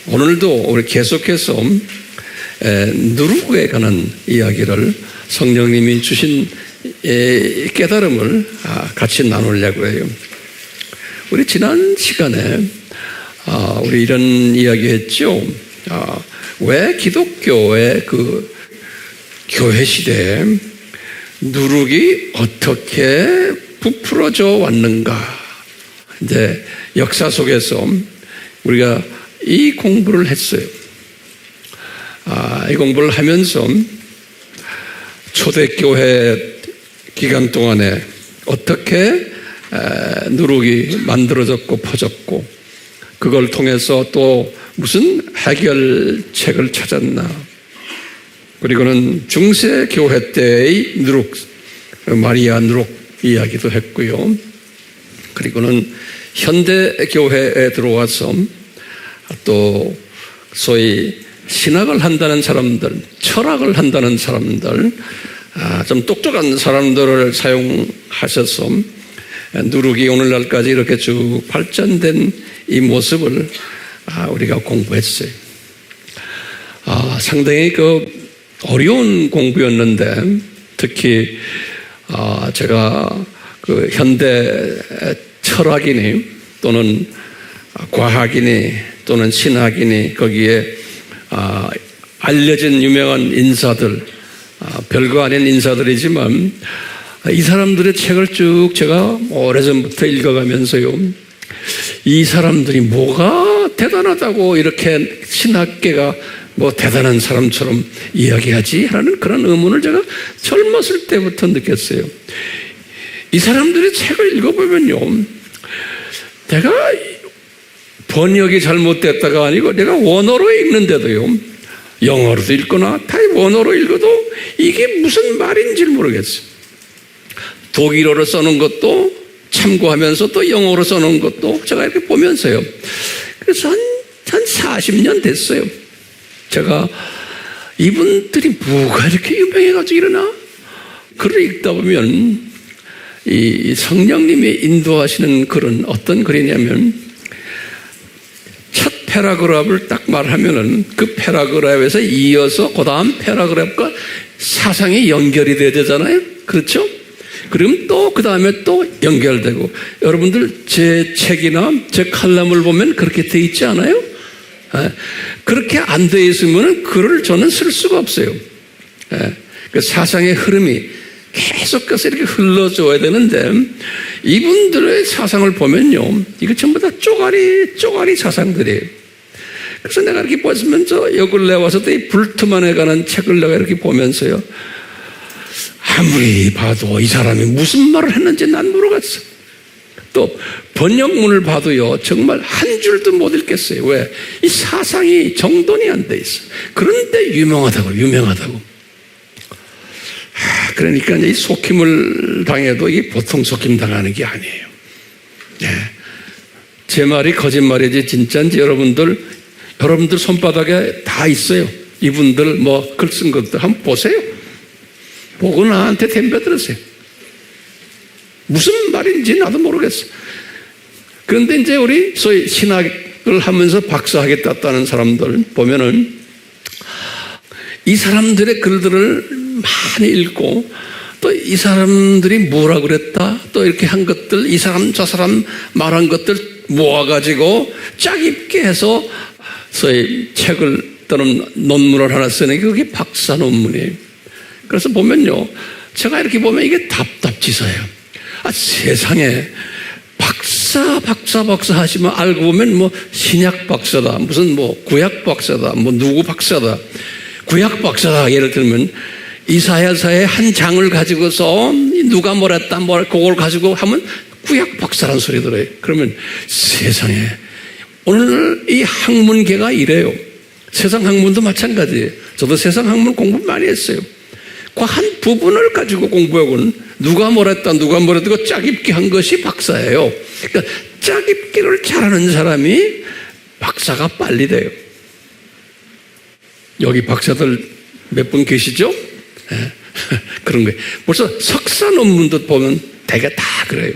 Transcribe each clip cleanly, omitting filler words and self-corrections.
오늘도 우리 계속해서 누룩에 관한 이야기를 성령님이 주신 깨달음을 같이 나누려고 해요. 우리 지난 시간에 우리 이런 이야기 했죠. 왜 기독교의 그 교회 시대에 누룩이 어떻게 부풀어져 왔는가. 이제 역사 속에서 우리가 이 공부를 했어요. 이 공부를 하면서 초대교회 기간 동안에 어떻게 누룩이 만들어졌고 퍼졌고, 그걸 통해서 또 무슨 해결책을 찾았나. 그리고는 중세교회 때의 누룩, 마리아 누룩 이야기도 했고요. 그리고는 현대교회에 들어와서 또 소위 신학을 한다는 사람들, 철학을 한다는 사람들, 좀 똑똑한 사람들을 사용하셔서 누룩이 오늘날까지 이렇게 쭉 발전된 이 모습을 우리가 공부했어요. 상당히 어려운 공부였는데, 특히 제가 그 현대 철학이니 또는 과학이니 또는 신학이니 거기에 알려진 유명한 인사들, 별거 아닌 인사들이지만 이 사람들의 책을 쭉 제가 오래전부터 읽어가면서요, 이 사람들이 뭐가 대단하다고 이렇게 신학계가 뭐 대단한 사람처럼 이야기하지 하는 그런 의문을 제가 젊었을 때부터 느꼈어요. 이 사람들의 책을 읽어보면요, 내가 번역이 잘못됐다가 아니고 내가 원어로 읽는데도요, 영어로도 읽거나 다 원어로 읽어도 이게 무슨 말인지 모르겠어요. 독일어로 써놓은 것도 참고하면서 또 영어로 써놓은 것도 제가 이렇게 보면서요. 그래서 한 40년 됐어요. 제가 이분들이 뭐가 이렇게 유명해가지고 이러나? 글을 읽다 보면 이 성령님이 인도하시는 글은 어떤 글이냐면, 첫 패러그래프를 딱 말하면은 그 패러그래프에서 이어서 그 다음 패러그래프가 사상이 연결이 돼야 되잖아요. 그렇죠? 그럼 또 그 다음에 또 연결되고, 여러분들 제 책이나 제 칼럼을 보면 그렇게 돼 있지 않아요? 그렇게 안 돼 있으면 글을 저는 쓸 수가 없어요. 그 사상의 흐름이 계속해서 이렇게 흘러줘야 되는데, 이분들의 사상을 보면요, 이거 전부 다 쪼가리 사상들이에요. 그래서 내가 이렇게 보면서 요 근래 와서도 이 불트만에 관한 책을 내가 이렇게 보면서요, 아무리 봐도 이 사람이 무슨 말을 했는지 난 모르겠어. 또 번역문을 봐도요, 정말 한 줄도 못 읽겠어요. 왜? 이 사상이 정돈이 안 돼 있어. 그런데 유명하다고. 그러니까 이 속임을 당해도 이게 보통 속임 당하는 게 아니에요. 제 말이 거짓말이지 진짜인지 여러분들 손바닥에 다 있어요. 이분들 뭐 글 쓴 것들 한번 보세요. 보고 나한테 덤벼들으세요. 무슨 말인지 나도 모르겠어. 그런데 이제 우리 소위 신학을 하면서 박사학위 땄다는 사람들 보면은 이 사람들의 글들을 많이 읽고, 또 이 사람들이 뭐라 그랬다, 또 이렇게 한 것들, 이 사람 저 사람 말한 것들 모아가지고 짝입게 해서 소위 책을 또는 논문을 하나 쓰는 게 그게 박사 논문이에요. 그래서 보면요, 제가 이렇게 보면 이게 답답지사예요. 세상에 박사 하시면 알고 보면 뭐 신약 박사다, 무슨 뭐 구약 박사다, 뭐 누구 박사다. 구약 박사다 예를 들면 이사야서의 한 장을 가지고서 누가 뭐랬다 그걸 가지고 하면 구약 박사라는 소리 들어요. 그러면 세상에 오늘 이 학문계가 이래요. 세상 학문도 마찬가지예요. 저도 세상 학문 공부 많이 했어요. 그 한 부분을 가지고 공부하고는 누가 뭐랬다 짝입기 한 것이 박사예요. 그러니까 짝입기를 잘하는 사람이 박사가 빨리 돼요. 여기 박사들 몇 분 계시죠? 그런 거예요. 벌써 석사 논문도 보면 대개 다 그래요.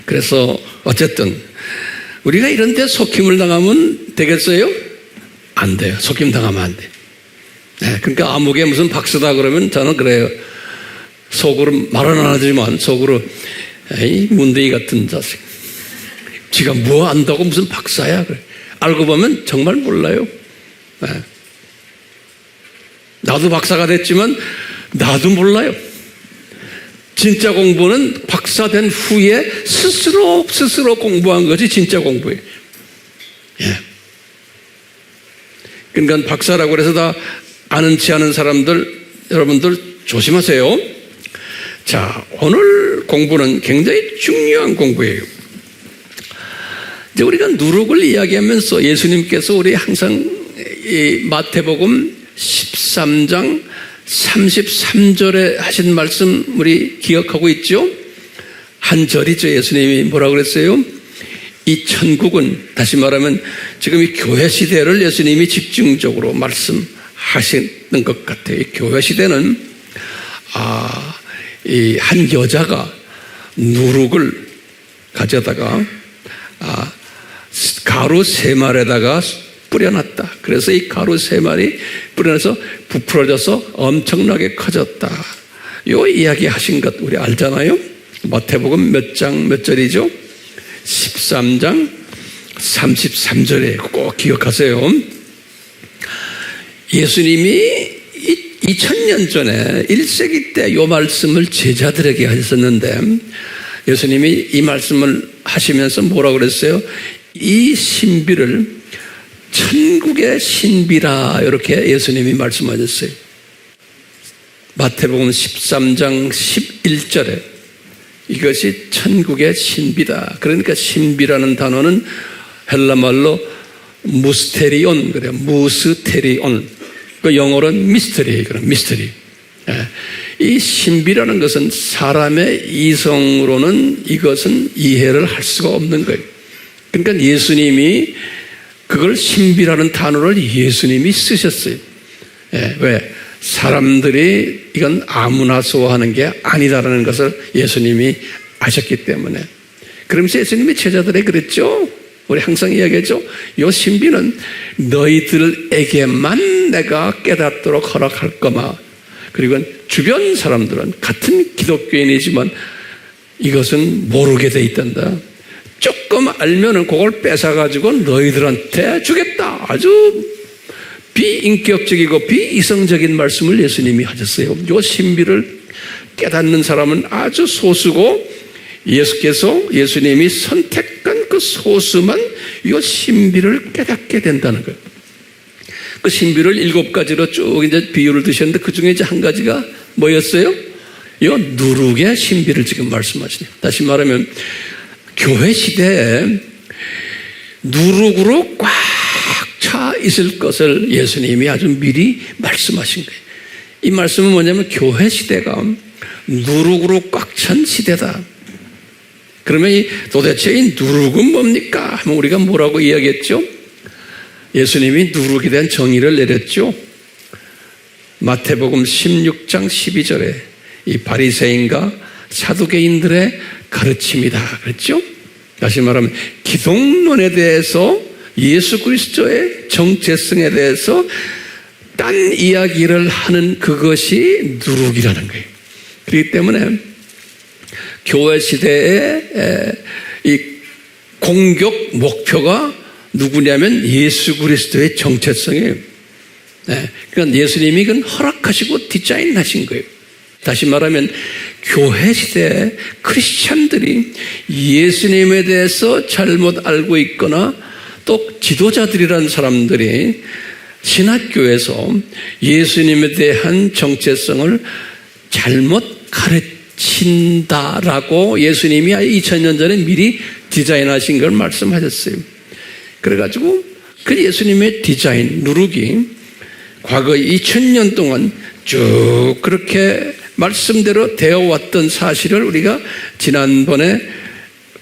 그래서 어쨌든 우리가 이런 데 속임을 당하면 되겠어요? 안 돼요. 속임 당하면 안 돼요. 네, 그러니까 아무개 무슨 박사다 그러면 저는 그래요. 속으로 말은 안 하지만 속으로 에이 문대이 같은 자식. 지가 뭐 안다고 무슨 박사야. 그래. 알고 보면 정말 몰라요. 네. 나도 박사가 됐지만 나도 몰라요. 진짜 공부는 박사 된 후에 스스로 공부한 것이 진짜 공부예요. 예. 그러니까 박사라고 해서 다 아는 체 하는 사람들, 여러분들 조심하세요. 자, 오늘 공부는 굉장히 중요한 공부예요. 이제 우리가 누룩을 이야기하면서 예수님께서 우리 항상 이 마태복음 13장 33절에 하신 말씀 우리 기억하고 있죠? 한 절이죠. 예수님이 뭐라고 그랬어요? 이 천국은, 다시 말하면 지금 이 교회 시대를 예수님이 집중적으로 말씀하시는 것 같아요. 이 교회 시대는 이 한 여자가 누룩을 가져다가 가루 3마리에다가 뿌려놨다. 그래서 이 가루 3마리 뿌려놔서 부풀어져서 엄청나게 커졌다. 요 이야기 하신 것 우리 알잖아요. 마태복음 몇 장 몇 절이죠? 13장 33절에 꼭 기억하세요. 예수님이 2000년 전에 1세기 때 이 말씀을 제자들에게 하셨는데 예수님이 이 말씀을 하시면서 뭐라고 그랬어요? 이 신비를 천국의 신비라 이렇게 예수님이 말씀하셨어요. 마태복음 13장 11절에 이것이 천국의 신비다. 그러니까 신비라는 단어는 헬라말로 무스테리온 그래요. 무스테리온. 그 영어로는 미스터리 그런 미스터리. 이 신비라는 것은 사람의 이성으로는 이것은 이해를 할 수가 없는 거예요. 그러니까 예수님이 그걸 신비라는 단어를 예수님이 쓰셨어요. 왜? 사람들이 이건 아무나 소화하는 게 아니다라는 것을 예수님이 아셨기 때문에. 그러면서 예수님이 제자들에게 그랬죠. 우리 항상 이야기하죠. 이 신비는 너희들에게만 내가 깨닫도록 허락할 거마. 그리고 주변 사람들은 같은 기독교인이지만 이것은 모르게 돼 있단다. 조금 알면은 그걸 뺏어가지고 너희들한테 주겠다. 아주 비인격적이고 비이성적인 말씀을 예수님이 하셨어요. 이 신비를 깨닫는 사람은 아주 소수고 예수님이 선택한 그 소수만 이 신비를 깨닫게 된다는 거예요. 그 신비를 7가지로 쭉 이제 비유를 드셨는데 그 중에 이제 한 가지가 뭐였어요? 이 누룩의 신비를 지금 말씀하시네요. 다시 말하면 교회 시대에 누룩으로 꽉 차 있을 것을 예수님이 아주 미리 말씀하신 거예요. 이 말씀은 뭐냐면 교회 시대가 누룩으로 꽉 찬 시대다. 그러면 도대체 이 누룩은 뭡니까? 하면 우리가 뭐라고 이야기했죠? 예수님이 누룩에 대한 정의를 내렸죠. 마태복음 16장 12절에 이 바리새인과 사두개인들의 가르침이다 그랬죠. 다시 말하면 기독론에 대해서 예수 그리스도의 정체성에 대해서 딴 이야기를 하는 그것이 누룩이라는 거예요. 그렇기 때문에 교회 시대의 이 공격 목표가 누구냐면 예수 그리스도의 정체성이에요. 그러니까 예수님이 그건 허락하시고 디자인하신 거예요. 다시 말하면 교회 시대에 크리스찬들이 예수님에 대해서 잘못 알고 있거나 또 지도자들이라는 사람들이 신학교에서 예수님에 대한 정체성을 잘못 가르친다라고 예수님이 2000년 전에 미리 디자인하신 걸 말씀하셨어요. 그래가지고 그 예수님의 디자인, 누룩이 과거 2000년 동안 쭉 그렇게 말씀대로 되어왔던 사실을 우리가 지난번에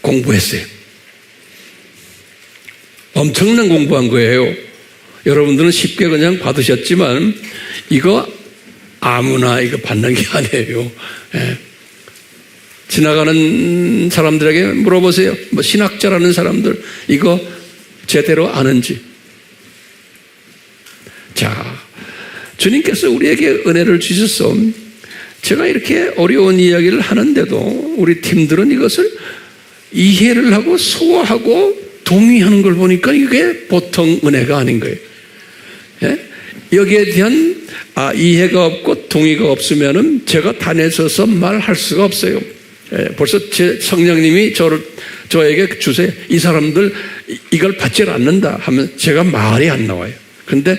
공부했어요. 엄청난 공부한 거예요. 여러분들은 쉽게 그냥 받으셨지만 이거 아무나 이거 받는 게 아니에요. 지나가는 사람들에게 물어보세요. 뭐 신학자라는 사람들 이거 제대로 아는지. 자, 주님께서 우리에게 은혜를 주셔서 제가 이렇게 어려운 이야기를 하는데도 우리 팀들은 이것을 이해를 하고 소화하고 동의하는 걸 보니까 이게 보통 은혜가 아닌 거예요. 예? 여기에 대한 이해가 없고 동의가 없으면은 제가 단에 서서 말할 수가 없어요. 예, 벌써 제 성령님이 저에게 주세요. 이 사람들 이걸 받지 않는다 하면 제가 말이 안 나와요. 근데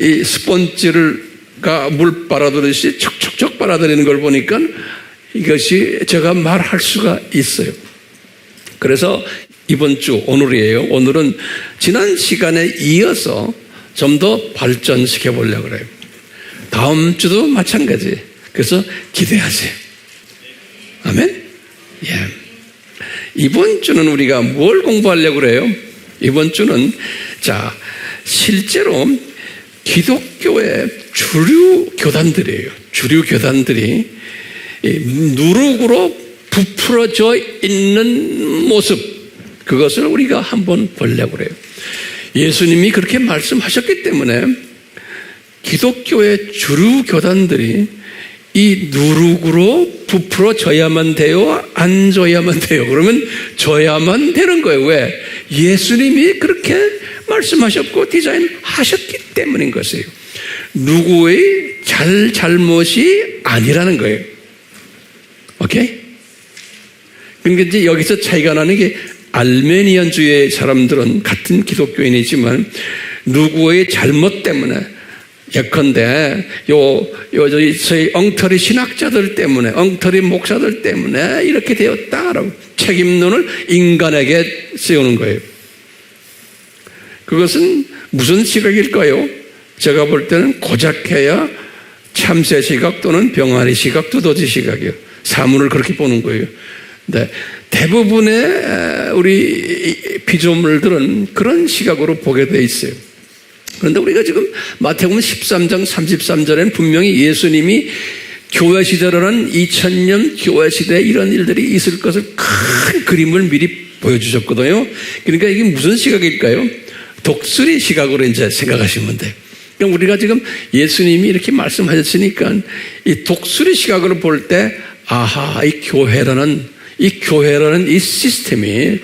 이 스펀지가 물 빨아들이듯이 척척척 빨아들이는 걸 보니까 이것이 제가 말할 수가 있어요. 그래서 이번 주 오늘이에요. 오늘은 지난 시간에 이어서 좀 더 발전시켜 보려고 그래요. 다음 주도 마찬가지. 그래서 기대하세요. 아멘? 예. 이번 주는 우리가 뭘 공부하려고 그래요? 이번 주는 자, 실제로 기독교의 주류 교단들이에요. 주류 교단들이 누룩으로 부풀어져 있는 모습, 그것을 우리가 한번 보려고 그래요. 예수님이 그렇게 말씀하셨기 때문에 기독교의 주류 교단들이 이 누룩으로 부풀어져야만 돼요? 안 져야만 돼요? 그러면 져야만 되는 거예요. 왜? 예수님이 그렇게 말씀하셨고 디자인하셨기 때문인 것이에요. 누구의 잘못이 아니라는 거예요. 오케이? 그러니까 이제 여기서 차이가 나는 게 알메니안주의 사람들은 같은 기독교인이지만 누구의 잘못 때문에 예컨대 저희 엉터리 신학자들 때문에 엉터리 목사들 때문에 이렇게 되었다라고 책임론을 인간에게 세우는 거예요. 그것은 무슨 시각일까요? 제가 볼 때는 고작해야 참새 시각 또는 병아리 시각, 두더지 시각이에요. 사물을 그렇게 보는 거예요. 네, 대부분의 우리 피조물들은 그런 시각으로 보게 돼 있어요. 그런데 우리가 지금 마태복음 13장 33절에는 분명히 예수님이 교회 시대라는 2000년 교회 시대에 이런 일들이 있을 것을 큰 그림을 미리 보여주셨거든요. 그러니까 이게 무슨 시각일까요? 독수리 시각으로 이제 생각하시면 돼요. 그러니까 우리가 지금 예수님이 이렇게 말씀하셨으니까 이 독수리 시각으로 볼 때 아하, 이 교회라는 이 시스템이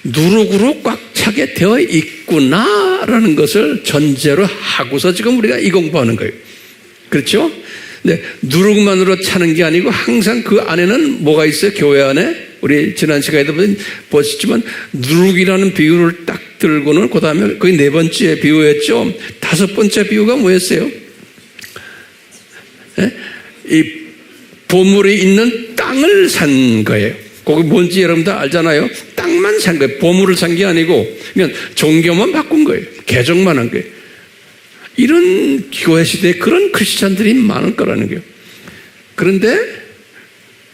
누룩으로 꽉 차게 되어 있구나라는 것을 전제로 하고서 지금 우리가 이 공부하는 거예요. 그렇죠? 네, 누룩만으로 차는 게 아니고 항상 그 안에는 뭐가 있어요? 교회 안에 우리 지난 시간에도 보셨지만 누룩이라는 비유를 딱 들고는 그 다음에 거의 네 번째 비유였죠. 다섯 번째 비유가 뭐였어요? 네? 이 보물이 있는 땅을 산 거예요. 거기 뭔지 여러분 다 알잖아요. 땅만 산 거예요. 보물을 산 게 아니고 그냥 종교만 바꾼 거예요. 개종만 한 거예요. 이런 교회 시대에 그런 크리스찬들이 많을 거라는 거예요. 그런데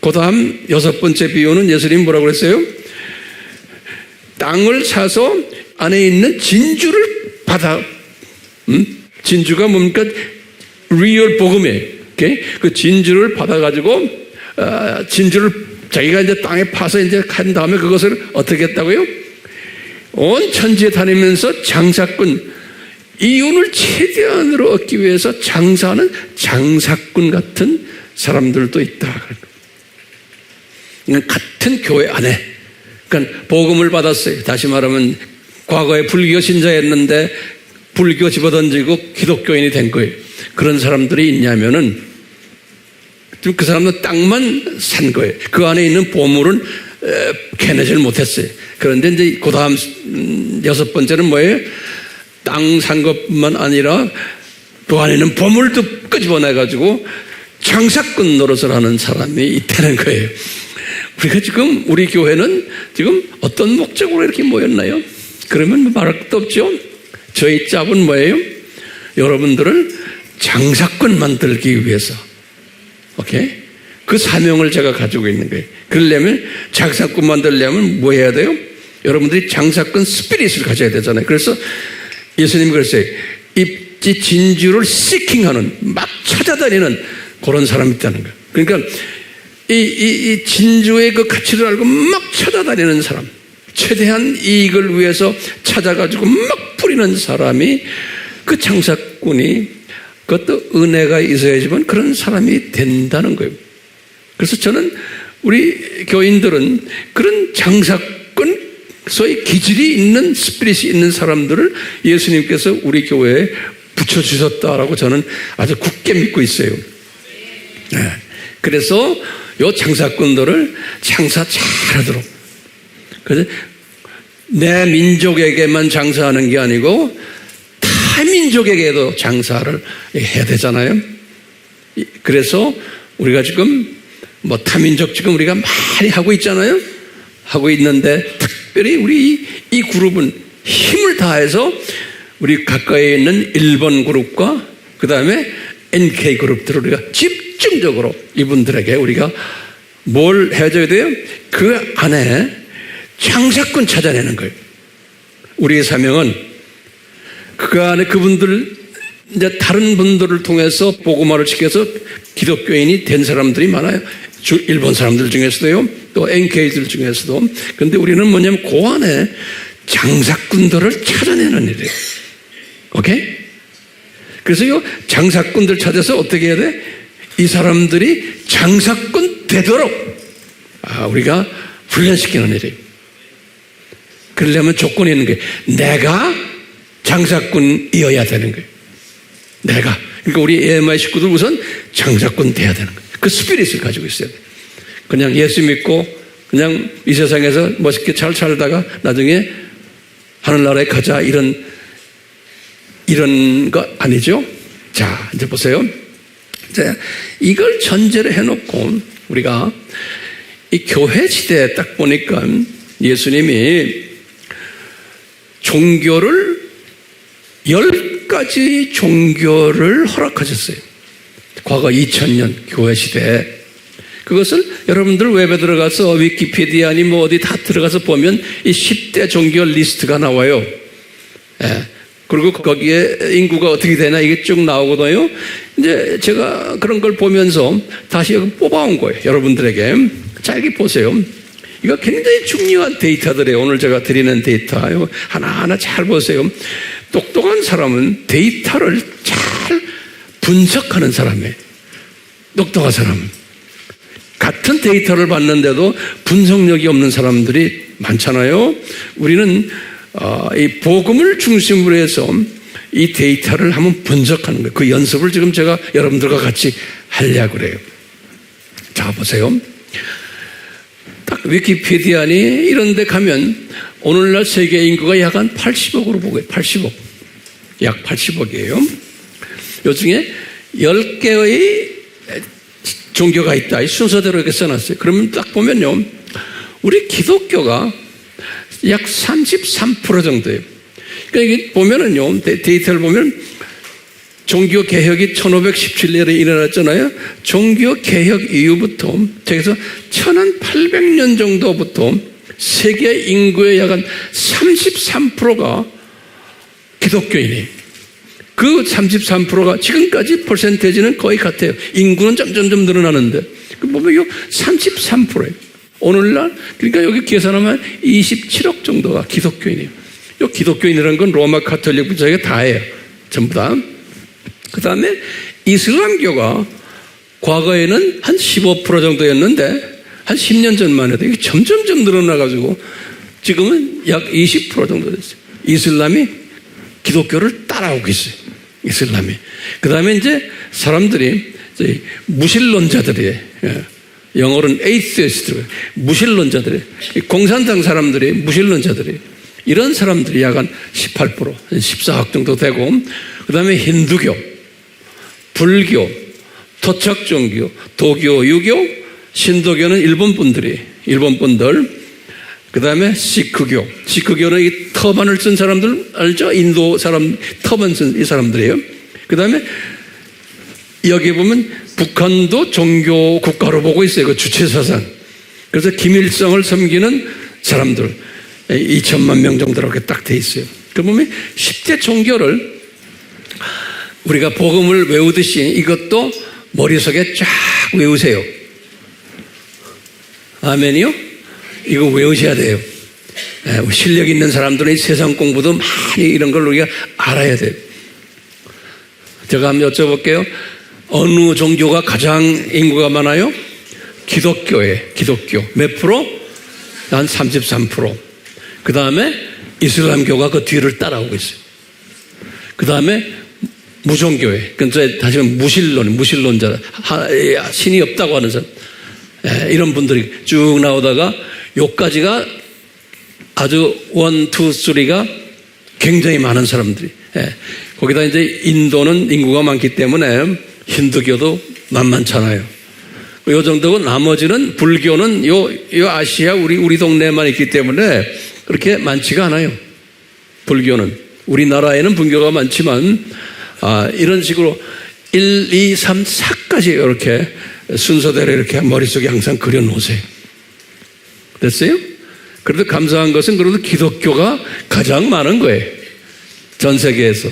그 다음 여섯 번째 비유는 예수님이 뭐라고 그랬어요? 땅을 사서 안에 있는 진주를 진주가 뭡니까? 리얼 복음이에요. 그 진주를 받아가지고 진주를 자기가 이제 땅에 파서 이제 한 다음에 그것을 어떻게 했다고요? 온 천지에 다니면서 장사꾼, 이윤을 최대한으로 얻기 위해서 장사하는 장사꾼 같은 사람들도 있다. 같은 교회 안에, 그러니까 복음을 받았어요. 다시 말하면 과거에 불교 신자였는데 불교 집어던지고 기독교인이 된 거예요. 그런 사람들이 있냐면은 그 사람은 땅만 산 거예요. 그 안에 있는 보물은 캐내질 못했어요. 그런데 이제 그 다음 여섯 번째는 뭐예요? 땅 산 것뿐만 아니라 그 안에 있는 보물도 끄집어내가지고 장사꾼 노릇을 하는 사람이 있다는 거예요. 우리가 지금 우리 교회는 지금 어떤 목적으로 이렇게 모였나요? 그러면 말할 것도 없죠. 저희 짭은 뭐예요? 여러분들을 장사꾼 만들기 위해서. 오케이? 그 사명을 제가 가지고 있는 거예요. 그러려면 장사꾼 만들려면 뭐 해야 돼요? 여러분들이 장사꾼 스피릿을 가져야 되잖아요. 그래서 예수님이 그랬어요. 이 진주를 시킹하는, 막 찾아다니는 그런 사람이 있다는 거예요. 그러니까 이 진주의 그 가치를 알고 막 찾아다니는 사람, 최대한 이익을 위해서 찾아가지고 막 뿌리는 사람이, 그 장사꾼이, 그것도 은혜가 있어야지만 그런 사람이 된다는 거예요. 그래서 저는 우리 교인들은 그런 장사꾼, 소위 기질이 있는, 스피릿이 있는 사람들을 예수님께서 우리 교회에 붙여주셨다라고 저는 아주 굳게 믿고 있어요. 네. 그래서 요 장사꾼들을 장사 잘하도록, 그래서 내 민족에게만 장사하는 게 아니고 타 민족에게도 장사를 해야 되잖아요. 그래서 우리가 지금 뭐 타민족 지금 우리가 많이 하고 있잖아요. 하고 있는데 특별히 우리 이 그룹은 힘을 다해서 우리 가까이에 있는 1번 그룹과 그 다음에 NK 그룹들을 우리가 집중적으로 이분들에게 우리가 뭘 해줘야 돼요? 그 안에 장사꾼 찾아내는 거예요. 우리의 사명은 그 안에 그분들, 이제 다른 분들을 통해서 복음화를 시켜서 기독교인이 된 사람들이 많아요. 일본 사람들 중에서도요, 또 NK들 중에서도. 그런데 우리는 뭐냐면 그 안에 장사꾼들을 찾아내는 일이에요. 오케이? 그래서 이 장사꾼들 찾아서 어떻게 해야 돼? 이 사람들이 장사꾼 되도록 우리가 훈련시키는 일이에요. 그러려면 조건이 있는 게 내가 장사꾼이어야 되는 거예요. 내가. 그러니까 우리 AMI 식구들 우선 장사꾼 돼야 되는 거예요. 그 스피릿을 가지고 있어야 돼요. 그냥 예수 믿고 그냥 이 세상에서 멋있게 잘 살다가 나중에 하늘나라에 가자 이런 거 아니죠? 자, 이제 보세요. 자, 이걸 전제로 해놓고 우리가 이 교회 시대에 딱 보니까 예수님이 종교를 10가지 종교를 허락하셨어요. 과거 2000년 교회 시대에. 그것을 여러분들 웹에 들어가서 위키피디아니 뭐 어디 다 들어가서 보면 이 10대 종교 리스트가 나와요. 예. 그리고 거기에 인구가 어떻게 되나 이게 쭉 나오거든요. 이제 제가 그런 걸 보면서 다시 뽑아온 거예요. 여러분들에게. 자, 여기 보세요. 이거 굉장히 중요한 데이터들이에요. 오늘 제가 드리는 데이터. 하나하나 잘 보세요. 똑똑한 사람은 데이터를 잘 분석하는 사람이에요. 똑똑한 사람. 같은 데이터를 봤는데도 분석력이 없는 사람들이 많잖아요. 우리는 이 복음을 중심으로 해서 이 데이터를 한번 분석하는 거예요. 그 연습을 지금 제가 여러분들과 같이 하려고 그래요. 자, 보세요. 딱 위키피디아니 이런 데 가면 오늘날 세계 인구가 약 한 80억으로 보고요. 80억. 약 80억이에요. 요 중에 10개의 종교가 있다. 이 순서대로 이렇게 써놨어요. 그러면 딱 보면요. 우리 기독교가 약 33% 정도예요. 그러니까 이게 보면은요. 데이터를 보면 종교 개혁이 1517년에 일어났잖아요. 종교 개혁 이후부터 저기서 1800년 정도부터 세계 인구의 약 한 33%가 기독교인이에요. 그 33%가 지금까지 퍼센테이지는 거의 같아요. 인구는 점점점 늘어나는데 그 보면 이거 33%예요. 오늘날 그러니까 여기 계산하면 27억 정도가 기독교인이에요. 이 기독교인이라는 건 로마 가톨릭 부족이 다예요. 전부 다. 그 다음에 이슬람교가 과거에는 한 15% 정도였는데 한 10년 전만 해도 이게 점점점 늘어나가지고 지금은 약 20% 정도 됐어요. 이슬람이 기독교를 따라오고 있어요. 이슬람이. 그 다음에 이제 사람들이 이제 무신론자들이에요. 영어로는 atheist, 무신론자들이에요. 공산당 사람들이 무신론자들이에요. 이런 사람들이 약 한 18%, 14억 정도 되고, 그 다음에 힌두교, 불교, 토착종교, 도교, 유교, 신도교는 일본 분들, 그 다음에 시크교. 시크교는 이 터반을 쓴 사람들 알죠? 인도 사람, 터반 쓴 이 사람들이에요. 그 다음에 여기 보면 북한도 종교 국가로 보고 있어요. 그 주체사상. 그래서 김일성을 섬기는 사람들 2천만 명 정도로 이렇게 딱 돼 있어요. 그 보면 10대 종교를 우리가 복음을 외우듯이 이것도 머릿속에 쫙 외우세요. 아멘이요? 이거 외우셔야 돼요. 실력 있는 사람들은 이 세상 공부도 많이 이런 걸 우리가 알아야 돼요. 제가 한번 여쭤볼게요. 어느 종교가 가장 인구가 많아요? 기독교예요. 기독교. 몇 프로? 한 33%. 그 다음에 이슬람교가 그 뒤를 따라오고 있어요. 그 다음에 무종교회. 그러니까 다시 말하면 무신론자. 신이 없다고 하는 사람. 이런 분들이 쭉 나오다가 요까지가 아주 1, 2, 3가 굉장히 많은 사람들이. 거기다 이제 인도는 인구가 많기 때문에 힌두교도 만만찮아요. 요 정도고 나머지는 불교는 요 아시아 우리 동네에만 있기 때문에 그렇게 많지가 않아요. 불교는. 우리나라에는 불교가 많지만 이런 식으로 1, 2, 3, 4까지 이렇게 순서대로 이렇게 머릿속에 항상 그려놓으세요. 됐어요? 그래도 감사한 것은 그래도 기독교가 가장 많은 거예요. 전 세계에서.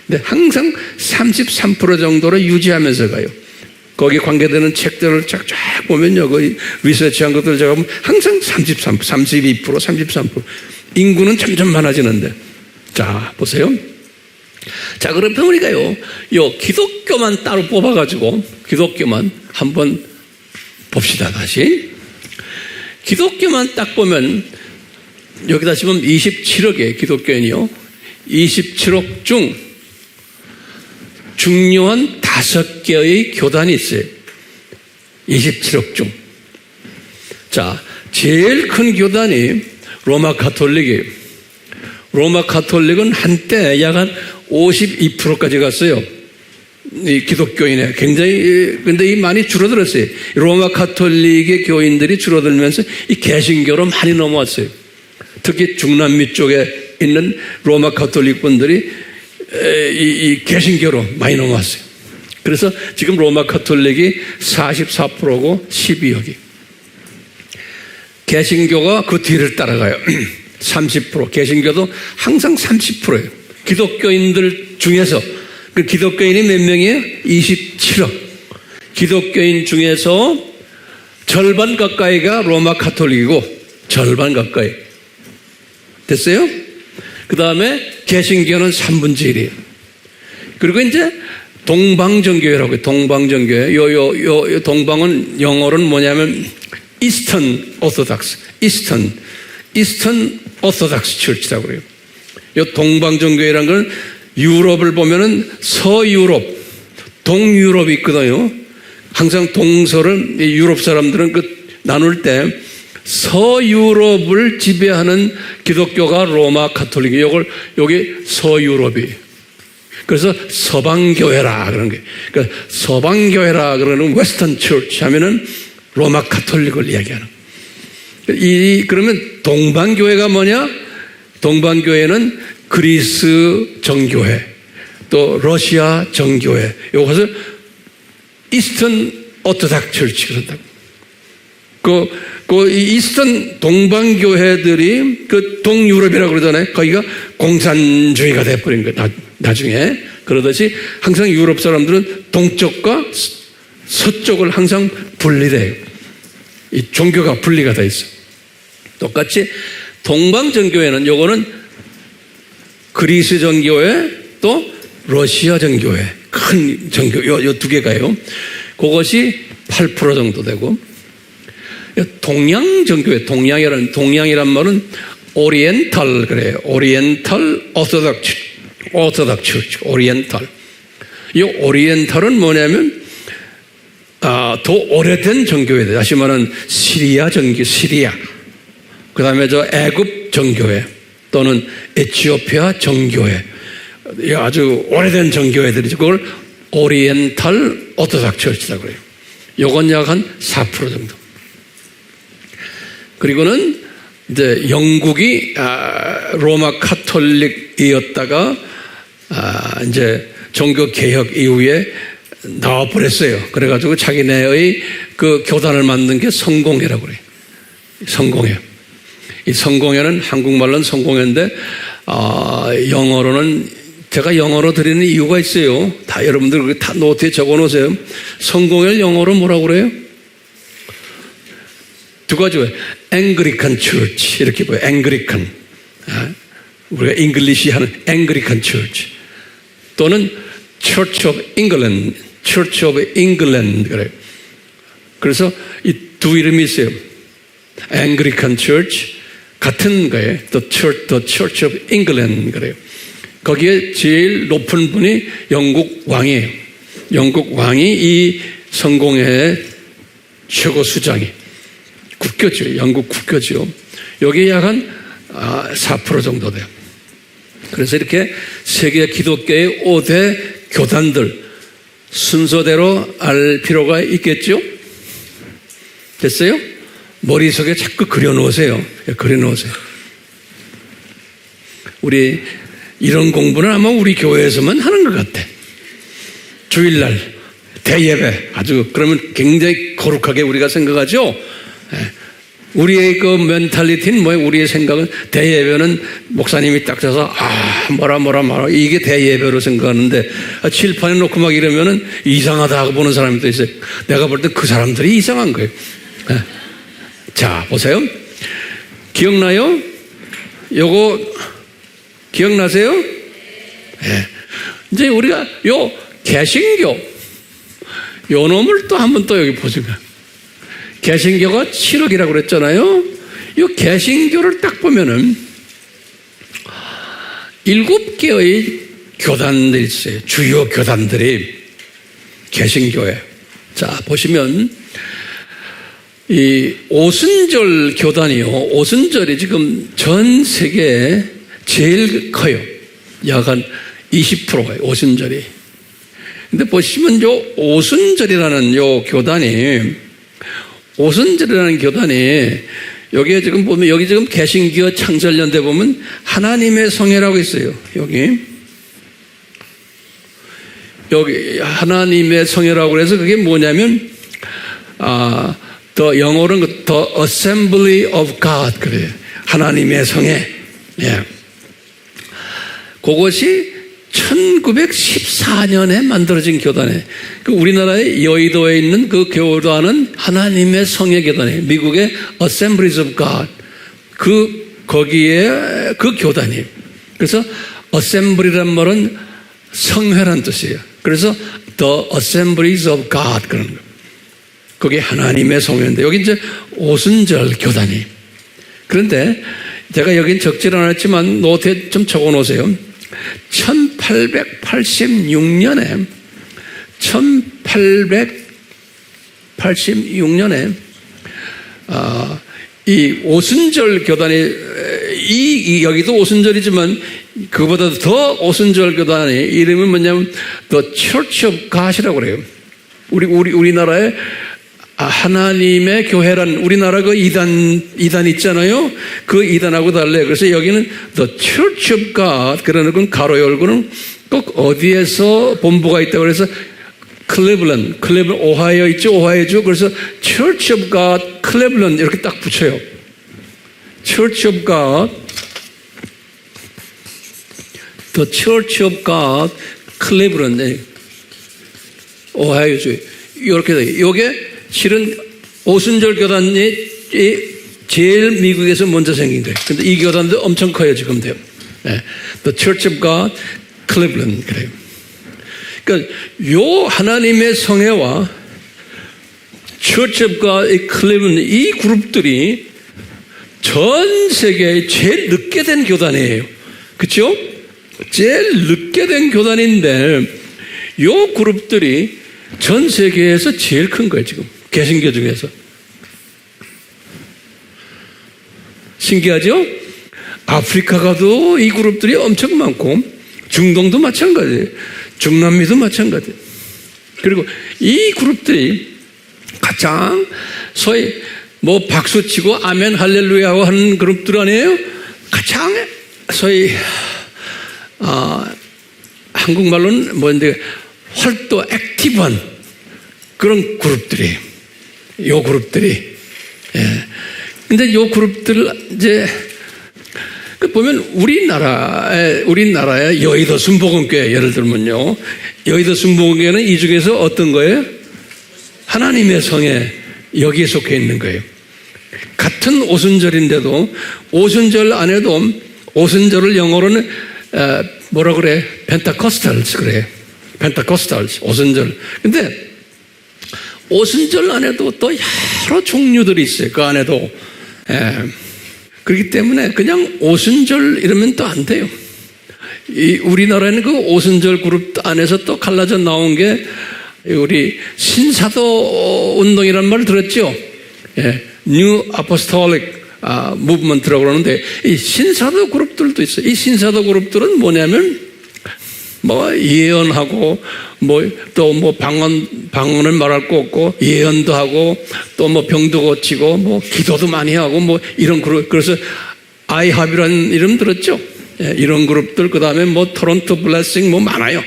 근데 항상 33% 정도로 유지하면서 가요. 거기 관계되는 책들을 쫙 보면요. 그 리서치한 것들을 제가 보면 항상 33%, 32%, 33%. 인구는 점점 많아지는데. 자, 보세요. 자, 그러면 우리가요, 요 기독교만 따로 뽑아가지고, 기독교만 한번 봅시다, 다시. 기독교만 딱 보면, 여기다 지금 27억의 기독교인이요. 27억 중 중요한 5개의 교단이 있어요. 27억 중. 자, 제일 큰 교단이 로마 가톨릭이에요. 로마 가톨릭은 한때 약 한 52%까지 갔어요. 이 기독교인의 굉장히, 근데 이 많이 줄어들었어요. 로마 가톨릭의 교인들이 줄어들면서 이 개신교로 많이 넘어왔어요. 특히 중남미 쪽에 있는 로마 가톨릭 분들이 이 개신교로 많이 넘어왔어요. 그래서 지금 로마 가톨릭이 44%고 12억이. 개신교가 그 뒤를 따라가요. 30%. 개신교도 항상 30%예요. 기독교인들 중에서, 그 기독교인이 몇 명이에요? 27억. 기독교인 중에서 절반 가까이가 로마 가톨릭이고, 절반 가까이. 됐어요? 그 다음에 개신교는 3분의 1이에요. 그리고 이제 동방정교회라고 해요. 동방정교회. 요 동방은 영어로는 뭐냐면 Eastern Orthodox. Eastern Orthodox Church라고 그래요. 요 동방정교회라는 건 유럽을 보면은 서유럽, 동유럽이 있거든요. 항상 동서를 유럽 사람들은 나눌 때 서유럽을 지배하는 기독교가 로마 가톨릭이 여기 서유럽이에요. 그래서 서방교회라 그러는 거예요. 그러니까 서방교회라 그러는 웨스턴 처치 하면은 로마 가톨릭을 이야기하는 거예요. 그러면 동방교회가 뭐냐? 동방교회는 그리스 정교회, 또 러시아 정교회, 이것을 이스턴 오토닥 처치 그런다고. 이 이스턴 동방교회들이 그 동유럽이라고 그러잖아요. 거기가 공산주의가 돼버린 거예요. 나중에. 그러듯이 항상 유럽 사람들은 동쪽과 서쪽을 항상 분리돼요. 이 종교가 분리가 돼 있어요. 똑같이 동방정교회는 요거는 그리스 정교회 또 러시아 정교회 큰 정교 요 두 개가요. 그것이 8% 정도 되고 동양 정교회 동양이란 말은 오리엔탈 그래요. 오리엔탈 오토닥스 오리엔탈. 이 오리엔탈은 뭐냐면 더 오래된 정교회들. 다시 말하는 시리아 정교 시리아. 그다음에 애굽 정교회 또는 에티오피아 정교회. 아주 오래된 정교회들이죠. 그걸 오리엔탈 오토닥스 처치라고 그래요. 요건 약 한 4% 정도. 그리고는 이제 영국이 로마 카톨릭이었다가 이제 종교 개혁 이후에 나와버렸어요. 그래가지고 자기네의 그 교단을 만든 게 성공회라고 그래요. 성공회. 이 성공회는 한국말로는 성공회인데 영어로는 제가 영어로 드리는 이유가 있어요. 다 여러분들 다 노트에 적어 놓으세요. 성공회를 영어로 뭐라고 그래요? 두 가지 왜 앵그리칸 처치 이렇게 보여. 앵그리칸. 우리가 잉글리시 하는 앵그리칸 처치 또는 Church of England, Church of England 그래요. 그래서 이 두 이름이 있어요. 앵그리칸 처치 같은 거예요. The Church of England 그래요. 거기에 제일 높은 분이 영국 왕이에요. 영국 왕이 이 성공회의 최고 수장이 국교죠. 영국 국교죠. 여기 약 한 4% 정도 돼요. 그래서 이렇게 세계 기독교의 5대 교단들 순서대로 알 필요가 있겠죠? 됐어요? 머릿속에 자꾸 그려놓으세요. 그려놓으세요. 우리 이런 공부는 아마 우리 교회에서만 하는 것 같아. 주일날 대예배 아주 그러면 굉장히 거룩하게 우리가 생각하죠. 우리의 그 멘탈리티는 뭐예요? 우리의 생각은 대예배는 목사님이 딱 서서 뭐라 이게 대예배로 생각하는데 칠판에 놓고 막 이러면은 이상하다 하고 보는 사람이 또 있어요. 내가 볼 때 그 사람들이 이상한 거예요. 자 보세요. 기억나요? 요거 기억나세요? 네. 이제 우리가 요 개신교 요 놈을 또 한번 또 여기 보시면 개신교가 7억이라고 그랬잖아요. 이 개신교를 딱 보면은 7개의 교단들이 있어요. 주요 교단들이 개신교에. 자, 보시면 이 오순절 교단이요. 오순절이 지금 전 세계에 제일 커요. 약 한 20%예요. 오순절이. 근데 보시면 요 오순절이라는 요 교단이 여기에 지금 보면 여기 지금 개신교 창설연대 보면 하나님의 성회라고 있어요. 여기 하나님의 성회라고 해서 그게 뭐냐면 더 영어로는 The Assembly of God 그래요. 하나님의 성회. 예. 그것이 1914년에 만들어진 교단이에요. 우리나라의 여의도에 있는 그 교단은 하나님의 성회 교단이에요. 미국의 Assemblies of God. 거기에 그 교단이에요. 그래서 Assembly란 말은 성회란 뜻이에요. 그래서 The Assemblies of God 그런 거예요. 그게 하나님의 성회인데 여기 이제 오순절 교단이에요. 그런데 제가 여긴 적지를 않았지만 노트에 좀 적어 놓으세요. 1886년에 이 오순절 교단이 여기도 오순절이지만 그보다 더 오순절 교단의 이름은 뭐냐면 The Church of God이라고 그래요. 우리나라에 하나님의 교회란 우리나라 그 이단 있잖아요. 그 이단하고 달라요. 그래서 여기는 The Church of God 그러는 건 가로 열고는 꼭 어디에서 본부가 있다고 그래서 클리블랜드 오하이오 있죠. 오하이오죠. 그래서 Church of God 클리블랜드 이렇게 딱 붙여요. Church of God The Church of God 클리블랜드 오하이오죠. 이렇게 돼요. 이게 실은 오순절 교단이 제일 미국에서 먼저 생긴 거예요. 근데 이 교단도 엄청 커요, 지금도요. 네. The Church of God, Cleveland. 그래요. 그러니까 요 하나님의 성회와 Church of God, Cleveland 이 그룹들이 전 세계에 제일 늦게 된 교단이에요. 그렇죠? 제일 늦게 된 교단인데 요 그룹들이 전 세계에서 제일 큰 거예요, 지금. 개신교 중에서. 신기하죠? 아프리카 가도 이 그룹들이 엄청 많고, 중동도 마찬가지예요. 중남미도 마찬가지예요. 그리고 이 그룹들이 가장 소위 뭐 박수치고 아멘 할렐루야고 하는 그룹들 아니에요? 가장 소위, 한국말로는 뭔데, 활동 액티브한 그런 그룹들이에요. 요 그룹들이. 예. 근데 요 그룹들 이제 보면 우리나라의 여의도 순복음교회 예를 들면요. 여의도 순복음교회는 이 중에서 어떤 거예요? 하나님의 성에 여기에 속해 있는 거예요. 같은 오순절인데도 오순절 안에도 오순절을 영어로는 뭐라 그래? 펜타코스탈스 그래. 펜타코스탈스 오순절. 근데 오순절 안에도 또 여러 종류들이 있어요. 그 안에도. 그렇기 때문에 그냥 오순절 이러면 또 안 돼요. 우리나라에는 그 오순절 그룹 안에서 또 갈라져 나온 게 우리 신사도 운동이라는 말을 들었죠? New Apostolic Movement라고 그러는데 이 신사도 그룹들도 있어요. 이 신사도 그룹들은 뭐냐면 뭐 예언하고 또 방언을 말할 거 없고 예언도 하고 또 뭐 병도 고치고 뭐 기도도 많이 하고 뭐 이런 그룹. 그래서 아이합이라는 이름 들었죠? 이런 그룹들. 그다음에 뭐 토론토 블레싱 뭐 많아요.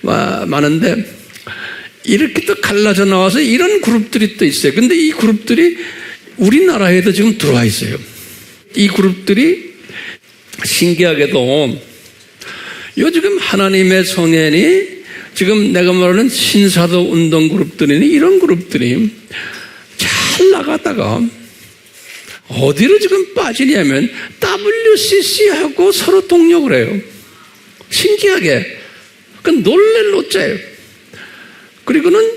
많은데 이렇게 또 갈라져 나와서 이런 그룹들이 또 있어요. 근데 이 그룹들이 우리나라에도 지금 들어와 있어요. 이 그룹들이 신기하게도 요즘 하나님의 성현이 지금 내가 말하는 신사도 운동 그룹들이니 이런 그룹들이 잘 나가다가 어디로 지금 빠지냐면 WCC하고 서로 동력을 해요. 신기하게. 그 놀랄 노자예요. 그리고는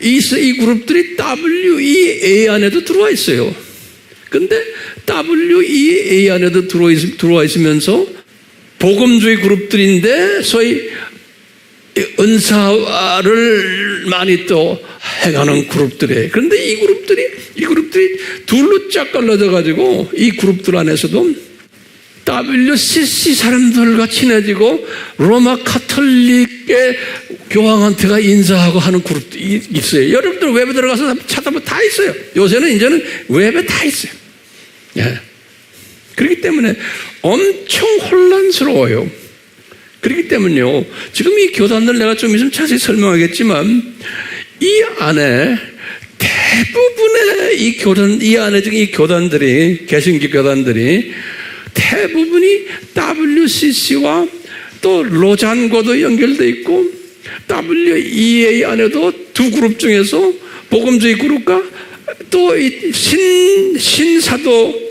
이 그룹들이 WEA 안에도 들어와 있어요. 근데 WEA 안에도 들어와 있으면서 복음주의 그룹들인데 소위 은사를 많이 또 행하는 그룹들이에요. 그런데 이 그룹들이 둘로 쫙 갈라져 가지고 이 그룹들 안에서도 WCC 사람들과 친해지고 로마 카톨릭의 교황한테가 인사하고 하는 그룹들이 있어요. 여러분들 웹에 들어가서 찾아보면 다 있어요. 요새는 이제는 웹에 다 있어요. 그렇기 때문에 엄청 혼란스러워요. 그렇기 때문에요. 지금 이 교단들 내가 좀 있으면 자세히 설명하겠지만 이 안에 대부분의 이 안에 이 교단들이 개신교 교단들이 대부분이 WCC와 또 로잔과도 연결되어 있고 WEA 안에도 두 그룹 중에서 복음주의 그룹과 또 신사도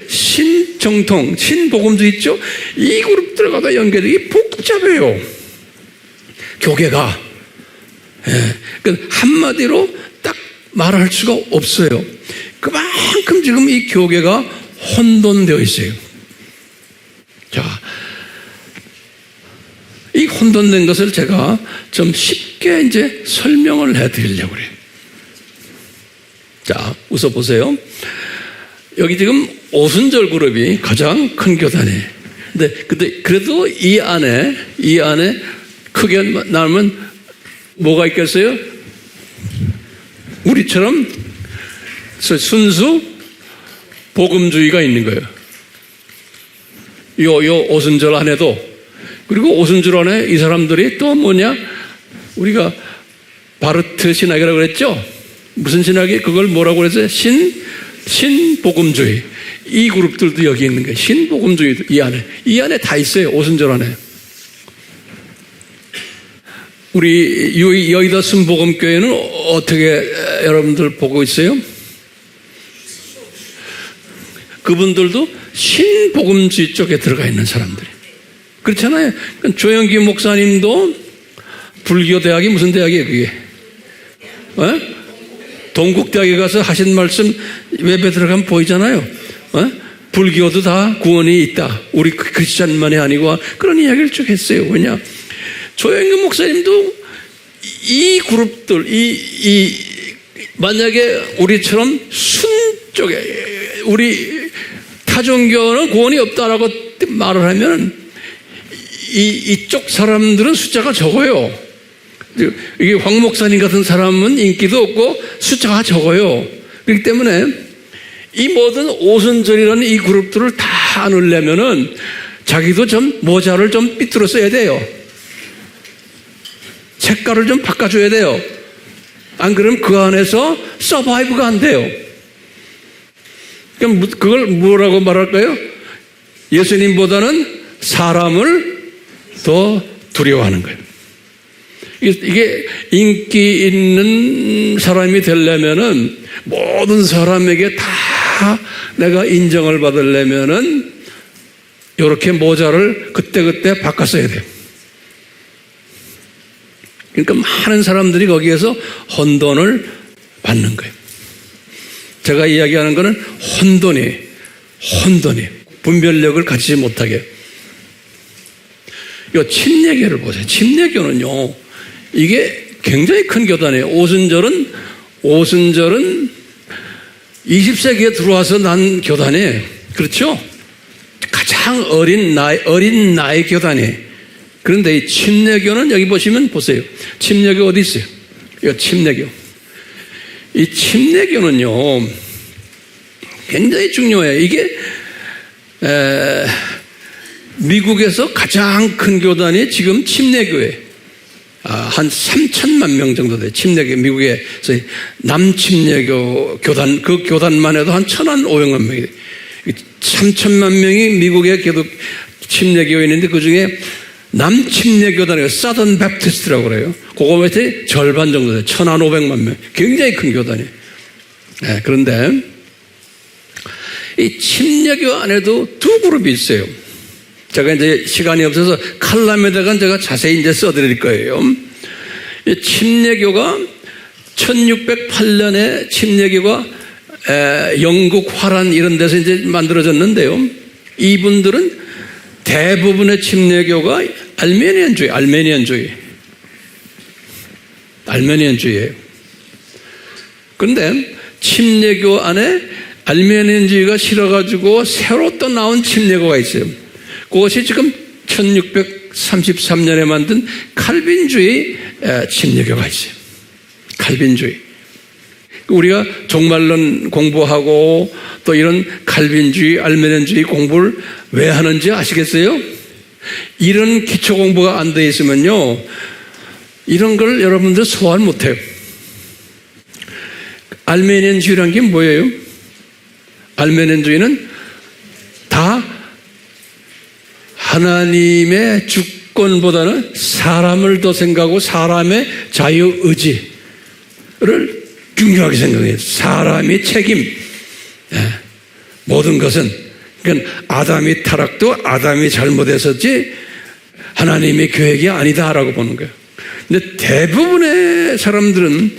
신정통, 신복음주의 있죠? 이 그룹들과도 연결이 복잡해요. 교계가. 한마디로 딱 말할 수가 없어요. 그만큼 지금 이 교계가 혼돈되어 있어요. 자, 이 혼돈된 것을 제가 좀 쉽게 이제 설명을 해드리려고 그래요. 자, 웃어 보세요. 여기 지금 오순절 그룹이 가장 큰 교단이에요. 근데 그래도 이 안에 크게 나누면 뭐가 있겠어요? 우리처럼 순수 복음주의가 있는 거예요. 요 오순절 안에도. 그리고 오순절 안에 이 사람들이 또 뭐냐? 우리가 바르트 신학이라고 그랬죠? 무슨 신학이? 그걸 뭐라고 그랬어요? 신복음주의. 이 그룹들도 여기 있는 거예요. 신복음주의 이 안에 다 있어요. 오순절 안에. 우리 여의도 순복음교회는 어떻게 여러분들 보고 있어요? 그분들도 신복음주의 쪽에 들어가 있는 사람들이. 그렇잖아요. 조영기 목사님도 불교 대학이 무슨 대학이에요, 그게? 동국대학에 가서 하신 말씀 웹에 들어가면 보이잖아요. 불교도 다 구원이 있다. 우리 크리스찬만이 아니고 그런 이야기를 쭉 했어요. 왜냐? 조영기 목사님도 이 그룹들, 만약에 우리처럼 순 쪽에, 우리 타종교는 구원이 없다라고 말을 하면 이쪽 사람들은 숫자가 적어요. 이게 황 목사님 같은 사람은 인기도 없고 숫자가 적어요. 그렇기 때문에 이 모든 오순절이라는 이 그룹들을 다 안으려면은 자기도 좀 모자를 좀 삐뚤어 써야 돼요. 색깔을 좀 바꿔줘야 돼요. 안 그러면 그 안에서 서바이브가 안 돼요. 그럼 그걸 뭐라고 말할까요? 예수님보다는 사람을 더 두려워하는 거예요. 이게 인기 있는 사람이 되려면은 모든 사람에게 다 내가 인정을 받으려면은 이렇게 모자를 그때그때 바꿨어야 돼요. 그러니까 많은 사람들이 거기에서 혼돈을 받는 거예요. 제가 이야기하는 거는 혼돈이 분별력을 갖지 못하게. 이 침례교를 보세요. 침례교는요, 이게 굉장히 큰 교단이에요. 오순절은 20세기에 들어와서 난 교단이에요. 그렇죠? 가장 어린 나이 교단이에요. 그런데 이 침례교는 여기 보시면 보세요. 침례교 어디 있어요? 이 침례교. 이 침례교는요, 굉장히 중요해요. 이게 미국에서 가장 큰 교단이 지금 침례교예요. 한 3천만 명 정도 돼요. 침례교, 미국에서 남침례교 교단, 그 교단만 해도 한 1,500만 명이 돼요. 3천만 명이 미국의 침례교에 있는데 그 중에 남침례교단이에요. 사던 베프티스트라고 그래요. 그거 밑에 절반 정도 돼요. 1,500만 명. 굉장히 큰 교단이에요. 네, 그런데 이 침례교 안에도 두 그룹이 있어요. 제가 이제 시간이 없어서 칼럼에다가 제가 자세히 이제 써드릴 거예요. 이 침례교가 1608년에 침례교가 영국, 화란 이런 데서 이제 만들어졌는데요. 이분들은 대부분의 침례교가 알메니안주의예요. 그런데 침례교 안에 알메니안주의가 실어가지고 새로 또 나온 침례교가 있어요. 그것이 지금 1633년에 만든 칼빈주의 침례교가 있어요. 칼빈주의. 우리가 종말론 공부하고 또 이런 칼빈주의, 알메니안주의 공부를 왜 하는지 아시겠어요? 이런 기초 공부가 안 돼 있으면요, 이런 걸 여러분들 소화를 못해요. 알메니안주의란 게 뭐예요? 알메니안주의는 다 하나님의 주권보다는 사람을 더 생각하고 사람의 자유의지를 중요하게 생각해요. 사람이 책임. 모든 것은. 그러니까 아담이 타락도 아담이 잘못했었지 하나님의 계획이 아니다라고 보는 거예요. 근데 대부분의 사람들은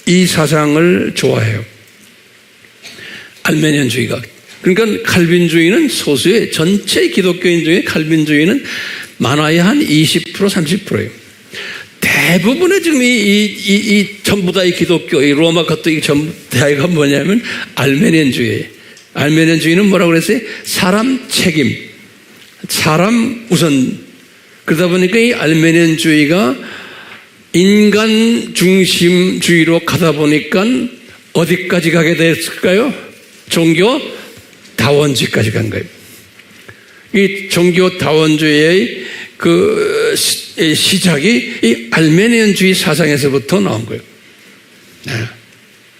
이 사상을 좋아해요. 알메니안주의가. 그러니까 칼빈주의는 소수의 전체 기독교인 중에 칼빈주의는 많아야 한 20%, 30%예요. 대부분의 지금 이 전부 다 이 기독교, 이 로마 가톨릭 전부 다가 뭐냐면 알메니안주의예요. 알메니안주의는 뭐라고 그랬어요? 사람 책임, 사람 우선. 그러다 보니까 이 알메니안주의가 인간 중심주의로 가다 보니까 어디까지 가게 됐을까요? 종교 다원주의까지 간 거예요. 이 종교 다원주의의 그 시작이 이 알메니안주의 사상에서부터 나온 거예요.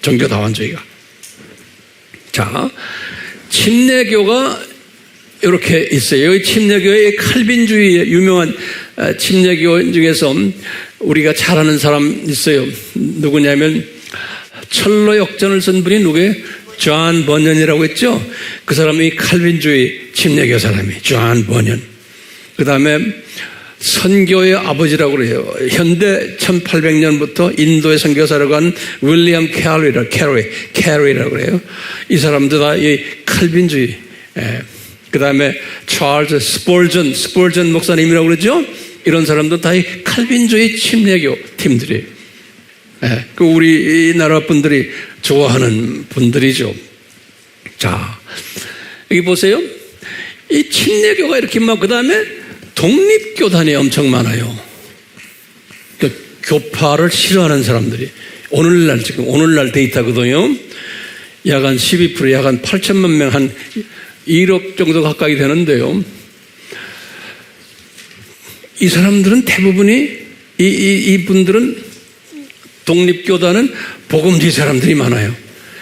종교 다원주의가. 자, 침례교가 이렇게 있어요. 이 침례교의 칼빈주의 유명한 침례교 중에서 우리가 잘 아는 사람 있어요. 누구냐면 철로 역전을 쓴 분이 누구예요? 존 버년이라고 했죠. 그 사람이 칼빈주의 침례교 사람이 존 버년. 그 다음에 선교의 아버지라고 그래요. 현대 1800년부터 인도의 선교사로 간 윌리엄 캐리라고 그래요. 이 사람들 다 이 칼빈주의. 그 다음에 찰스 스폴전 목사님이라고 그러죠. 이런 사람도 다 이 칼빈주의 침례교 팀들이에요. 그 우리나라 분들이 좋아하는 분들이죠. 자, 여기 보세요. 이 침례교가 이렇게 막, 그 다음에 독립교단이 엄청 많아요. 그러니까 교파를 싫어하는 사람들이. 오늘날 데이터거든요. 약 한 12%, 약 한 8천만 명, 한 1억 정도 가까이 되는데요. 이 사람들은 대부분이, 이 분들은 독립교단은 복음주의 사람들이 많아요.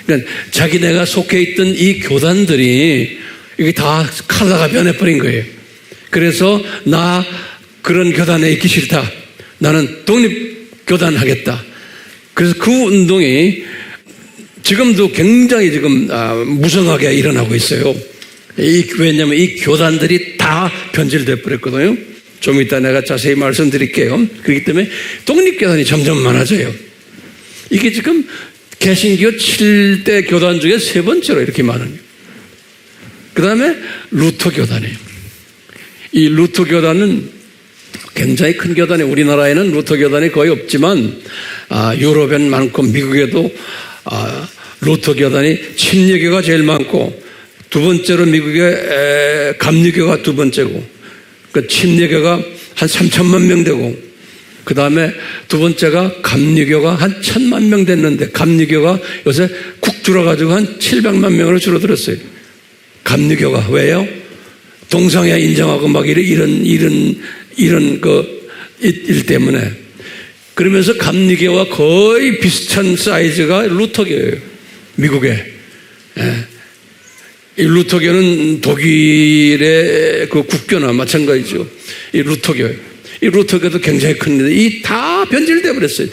그러니까 자기네가 속해 있던 이 교단들이 이게 다 칼라가 변해버린 거예요. 그래서 나 그런 교단에 있기 싫다. 나는 독립 교단하겠다. 그래서 그 운동이 지금도 굉장히 지금 무성하게 일어나고 있어요. 왜냐하면 이 교단들이 다 변질돼 버렸거든요. 좀 이따 내가 자세히 말씀드릴게요. 그렇기 때문에 독립교단이 점점 많아져요. 이게 지금 개신교 7대 교단 중에 세 번째로 이렇게 많은 거예요. 그 다음에 루터 교단이에요. 이 루터 교단은 굉장히 큰 교단이에요. 우리나라에는 루터 교단이 거의 없지만 유럽엔 많고 미국에도 루터 교단이 침례교가 제일 많고 두 번째로 미국의 감리교가 두 번째고 그 침례교가 한 3천만 명 되고 그 다음에 두 번째가 감리교가 한 1,000만 명 됐는데 감리교가 요새 쿡 줄어가지고 한 700만 명으로 줄어들었어요. 감리교가 왜요? 동성애 인정하고 막 이런 일 때문에. 그러면서 감리교와 거의 비슷한 사이즈가 루터교예요. 미국에. 이 루터교는 독일의 그 국교나 마찬가지죠. 이 루터교예요. 이 루터교도 굉장히 큰데 이 다 변질돼 버렸어요.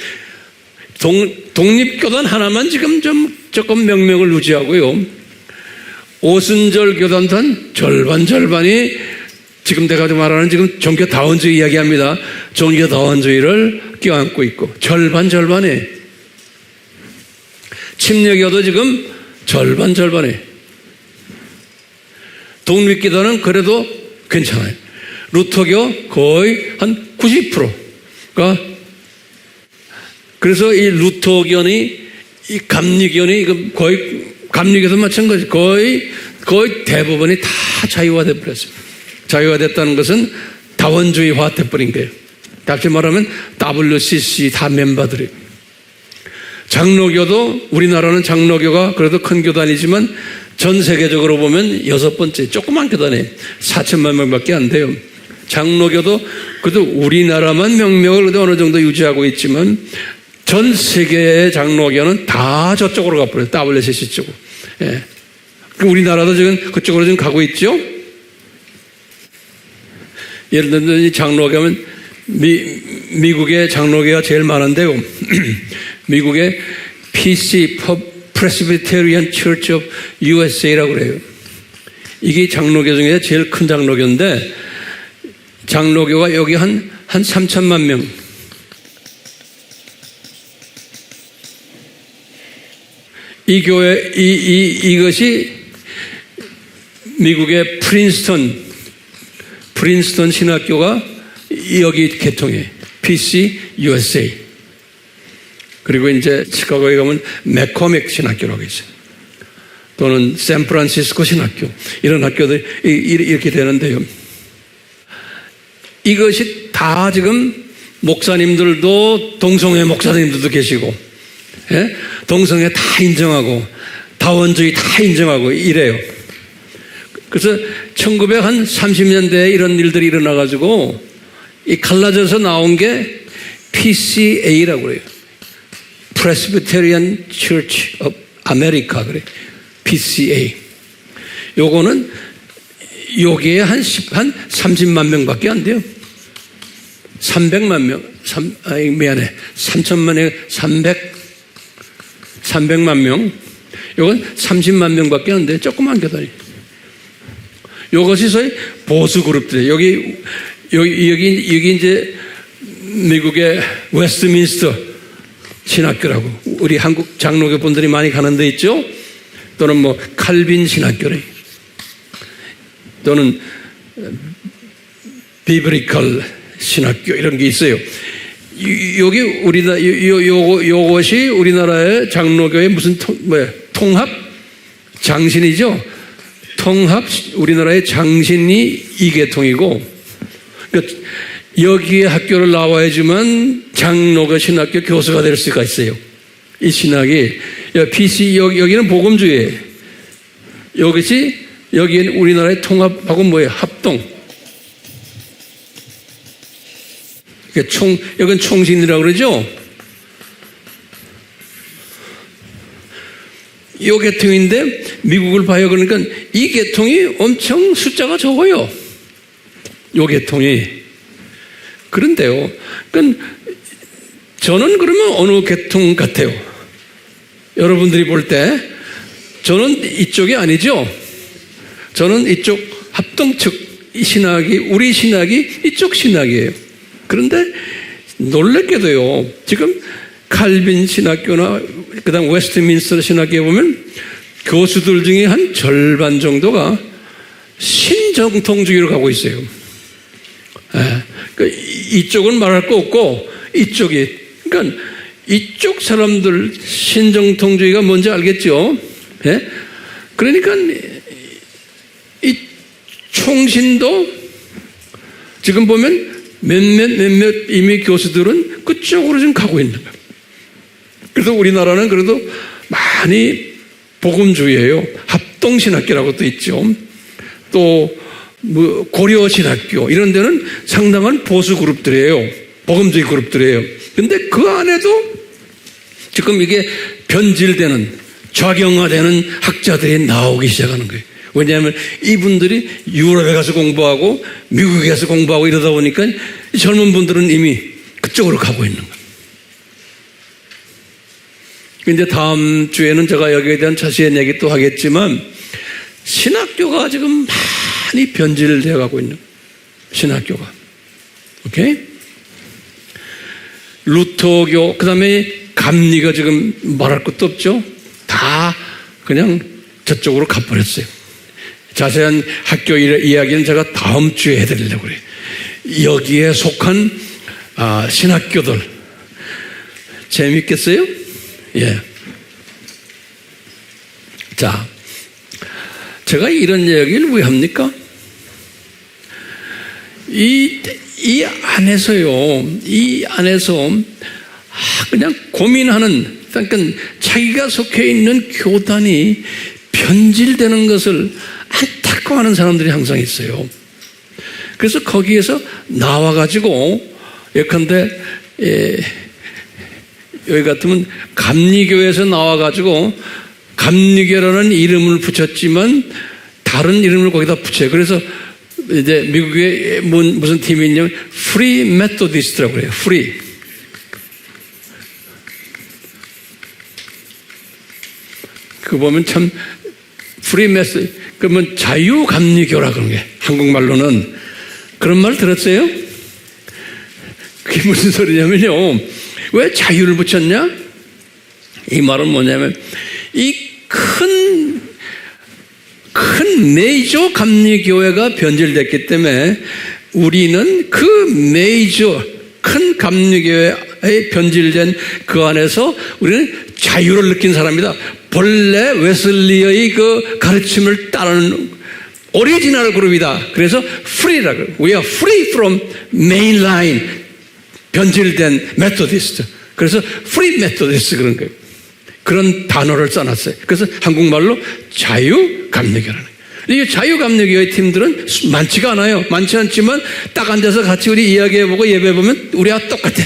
독립교단 하나만 지금 조금 명명을 유지하고요. 오순절 교단도 한 절반이 지금 내가 말하는 지금 종교다원주의 이야기합니다. 종교다원주의를 껴안고 있고 절반에 침례교도 지금 절반에 독립교단은 그래도 괜찮아요. 루터교 거의 한 90%가 그래서 이 루터교니 이 감리교니 거의 감리교도 마찬가지 거의 대부분이 다 자유화돼 버렸어요. 자유화됐다는 것은 다원주의화 돼버린 거예요. 다시 말하면 WCC 다 멤버들이에요. 장로교도 우리나라는 장로교가 그래도 큰 교단이지만 전 세계적으로 보면 6번째 조그만 교단이에요. 4천만 명밖에 안 돼요. 장로교도 그래도 우리나라만 명명을 어느 정도 유지하고 있지만 전 세계의 장로교는 다 저쪽으로 가버려요. WCC 쪽으로. 예. 우리나라도 지금 그쪽으로 지금 가고 있죠. 예를 들면 장로교면 미국의 장로교가 제일 많은데요. 미국의 PC Presbyterian Church of USA라고 그래요. 이게 장로교 중에 제일 큰 장로교인데 장로교가 여기 한 3천만 명. 이 교회, 이것이 미국의 프린스턴 신학교가 여기 개통해. PC USA. 그리고 이제 시카고에 가면 맥코맥 신학교라고 있어요. 또는 샌프란시스코 신학교. 이런 학교들이 이렇게 되는데요. 이것이 다 지금 목사님들도 동성애 목사님들도 계시고, 예? 동성애 다 인정하고, 다원주의 다 인정하고 이래요. 그래서 1930년대에 이런 일들이 일어나가지고, 이 갈라져서 나온 게 PCA라고 그래요. Presbyterian Church of America 그래. PCA. 요거는 여기에 한 30만 명밖에 안 돼요. 300만 명. 미안해. 3천만에 300만 명. 요건 30만 명밖에 안 돼요. 조그만 교단이. 요것이 소위 보수 그룹들. 여기 이제 미국의 웨스트민스터 신학교라고 우리 한국 장로교 분들이 많이 가는 데 있죠. 또는 뭐 칼빈 신학교래. 또는 비브리컬 신학교 이런 게 있어요. 여기 요것이 우리나라의 장로교의 무슨 통합 장신이죠. 통합 우리나라의 장신이 이계통이고 그러니까 여기에 학교를 나와야지만 장로교 신학교 교수가 될 수가 있어요. 이 신학이 PC 여기는 복음주의예요. 여기는 우리나라의 통합하고 뭐예요? 합동. 여긴 총신이라고 그러죠? 이 계통인데 미국을 봐요. 그러니까 이 계통이 엄청 숫자가 적어요. 이 계통이. 그런데요. 그러니까 저는 그러면 어느 계통 같아요? 여러분들이 볼 때 저는 이쪽이 아니죠. 저는 이쪽 합동측 신학이, 우리 신학이 이쪽 신학이에요. 그런데 놀랍게도요, 지금 칼빈 신학교나 그다음 웨스트민스터 신학교에 보면 교수들 중에 한 절반 정도가 신정통주의로 가고 있어요. 그러니까 이쪽은 말할 거 없고 이쪽이, 그러니까 이쪽 사람들 신정통주의가 뭔지 알겠죠? 그러니까 이 총신도 지금 보면 몇몇 이미 교수들은 그쪽으로 지금 가고 있는 거예요. 그래서 우리나라는 그래도 많이 복음주의예요. 합동신학교라고 또 있죠. 또 뭐 고려신학교 이런 데는 상당한 보수 그룹들이에요. 복음주의 그룹들이에요. 근데 그 안에도 지금 이게 변질되는, 좌경화되는 학자들이 나오기 시작하는 거예요. 왜냐하면 이분들이 유럽에 가서 공부하고 미국에 가서 공부하고 이러다 보니까 젊은 분들은 이미 그쪽으로 가고 있는 거예요. 근데 다음 주에는 제가 여기에 대한 자세한 얘기 또 하겠지만 신학교가 지금 많이 변질되어 가고 있는 거예요. 신학교가. 오케이? 루터교, 그 다음에 감리가 지금 말할 것도 없죠? 다 그냥 저쪽으로 가버렸어요. 자세한 학교 이야기는 제가 다음 주에 해드리려고 그래요. 여기에 속한 신학교들. 재밌겠어요? 예. 자, 제가 이런 이야기를 왜 합니까? 이 안에서 그냥 고민하는, 그러니까 자기가 속해 있는 교단이 변질되는 것을 안타까워하는 사람들이 항상 있어요. 그래서 거기에서 나와가지고 예컨대 여기 같으면 감리교에서 나와가지고 감리교라는 이름을 붙였지만 다른 이름을 거기다 붙여요. 그래서 이제 미국에 무슨 팀이 있냐면 프리 메토디스트라고 그래요. 프리. 그 보면 참 프리 메스, 그러면 자유감리교라 그런 게 한국말로는 그런 말 들었어요? 그게 무슨 소리냐면요. 왜 자유를 붙였냐? 이 말은 뭐냐면 이 큰 메이저 감리교회가 변질됐기 때문에 우리는 그 메이저 큰 감리교회에 변질된 그 안에서 우리는 자유를 느낀 사람이다. 본래 웨슬리의 그 가르침을 따르는 오리지널 그룹이다. 그래서 free라고. We are free from mainline. 변질된 메토디스트. 그래서 프리 메토디스트 그런 거예요. 그런 단어를 써놨어요. 그래서 한국말로 자유감리교라는 거예요. 이 자유감리교의 팀들은 많지가 않아요. 많지 않지만 딱 앉아서 같이 우리 이야기해보고 예배해보면 우리와 똑같아.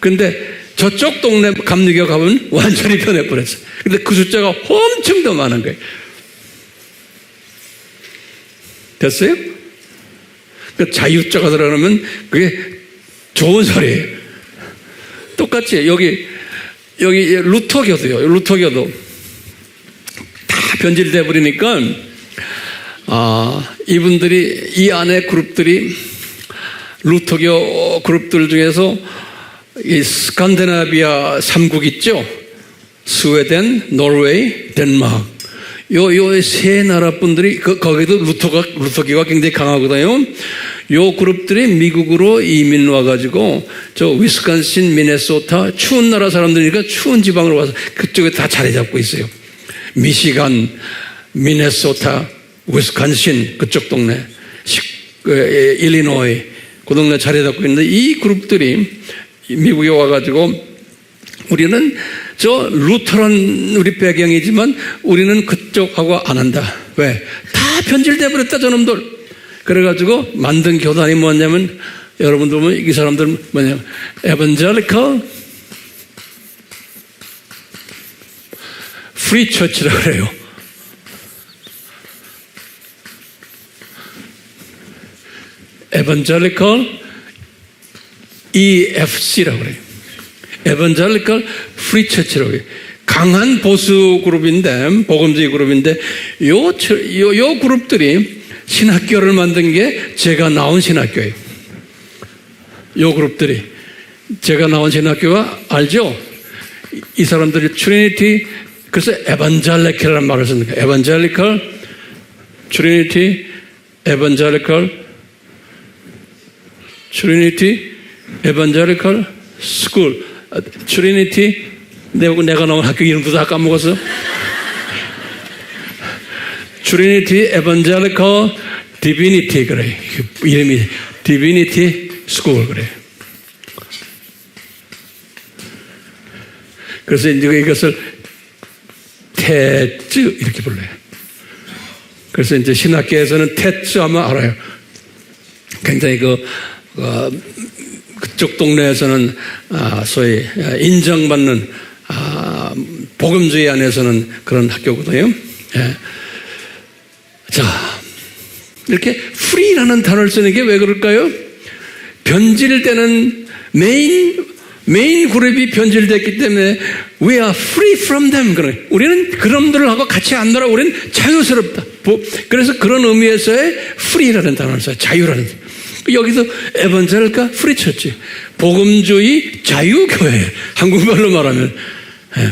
근데 저쪽 동네 감리교 가보면 완전히 변해버렸어요. 근데 그 숫자가 엄청 더 많은 거예요. 됐어요? 그 자유자가 들어가면 그게 좋은 소리예요. 똑같이 여기 루터교도요. 루터교도 다 변질돼 버리니까 이분들이 이 안에 그룹들이 루터교 그룹들 중에서 이 스칸디나비아 3국 있죠. 스웨덴, 노르웨이, 덴마크. 요 세 나라 분들이 거기도 루터교가 굉장히 강하거든요. 요 그룹들이 미국으로 이민 와가지고 저 위스콘신, 미네소타 추운 나라 사람들이니까 추운 지방으로 와서 그쪽에 다 자리 잡고 있어요. 미시간, 미네소타, 위스콘신 그쪽 동네, 일리노이 그 동네 자리 잡고 있는데 이 그룹들이 미국에 와가지고 우리는 저 루터란 우리 배경이지만 우리는 그쪽하고 안 한다. 왜? 다 변질돼 버렸다 저놈들. 그래가지고 만든 교단이 뭐냐면 여러분들 보면 이 사람들은 뭐냐면 에반젤리컬 프리 처치라고 그래요. 에반젤리컬 EFC라고 그래요. 에반젤리컬 프리 처치라고 해요. 강한 보수 그룹인데, 복음주의 그룹인데, 요 그룹들이 신학교를 만든 게 제가 나온 신학교예요. 요 그룹들이. 제가 나온 신학교가 알죠? 이 사람들이 트리니티, 그래서 에반젤리컬이라는 말을 씁니다. 에반젤리컬, 트리니티, 에반젤리컬, 트리니티, 에반젤리컬, 스쿨, 트리니티, 내가 나온 학교 이름도 다 까먹었어. 트리니티, 에반젤리컬, 디비니티, 그래. 이름이 디비니티 스쿨, 그래. 그래서 이제 이것을 테츠 이렇게 불러요. 그래서 이제 신학계에서는 테츠 하면 알아요. 굉장히 그쪽 동네에서는 소위 인정받는 복음주의 안에서는 그런 학교거든요. 예. 자, 이렇게 free라는 단어를 쓰는 게 왜 그럴까요? 변질되는 메인 그룹이 변질됐기 때문에 we are free from them. 우리는 그놈들하고 같이 안 놀아. 우리는 자유스럽다. 그래서 그런 의미에서의 free라는 단어를 써요. 자유라는. 여기서 에반젤리컬 프리 처치, 복음주의 자유교회, 한국말로 말하면. 예.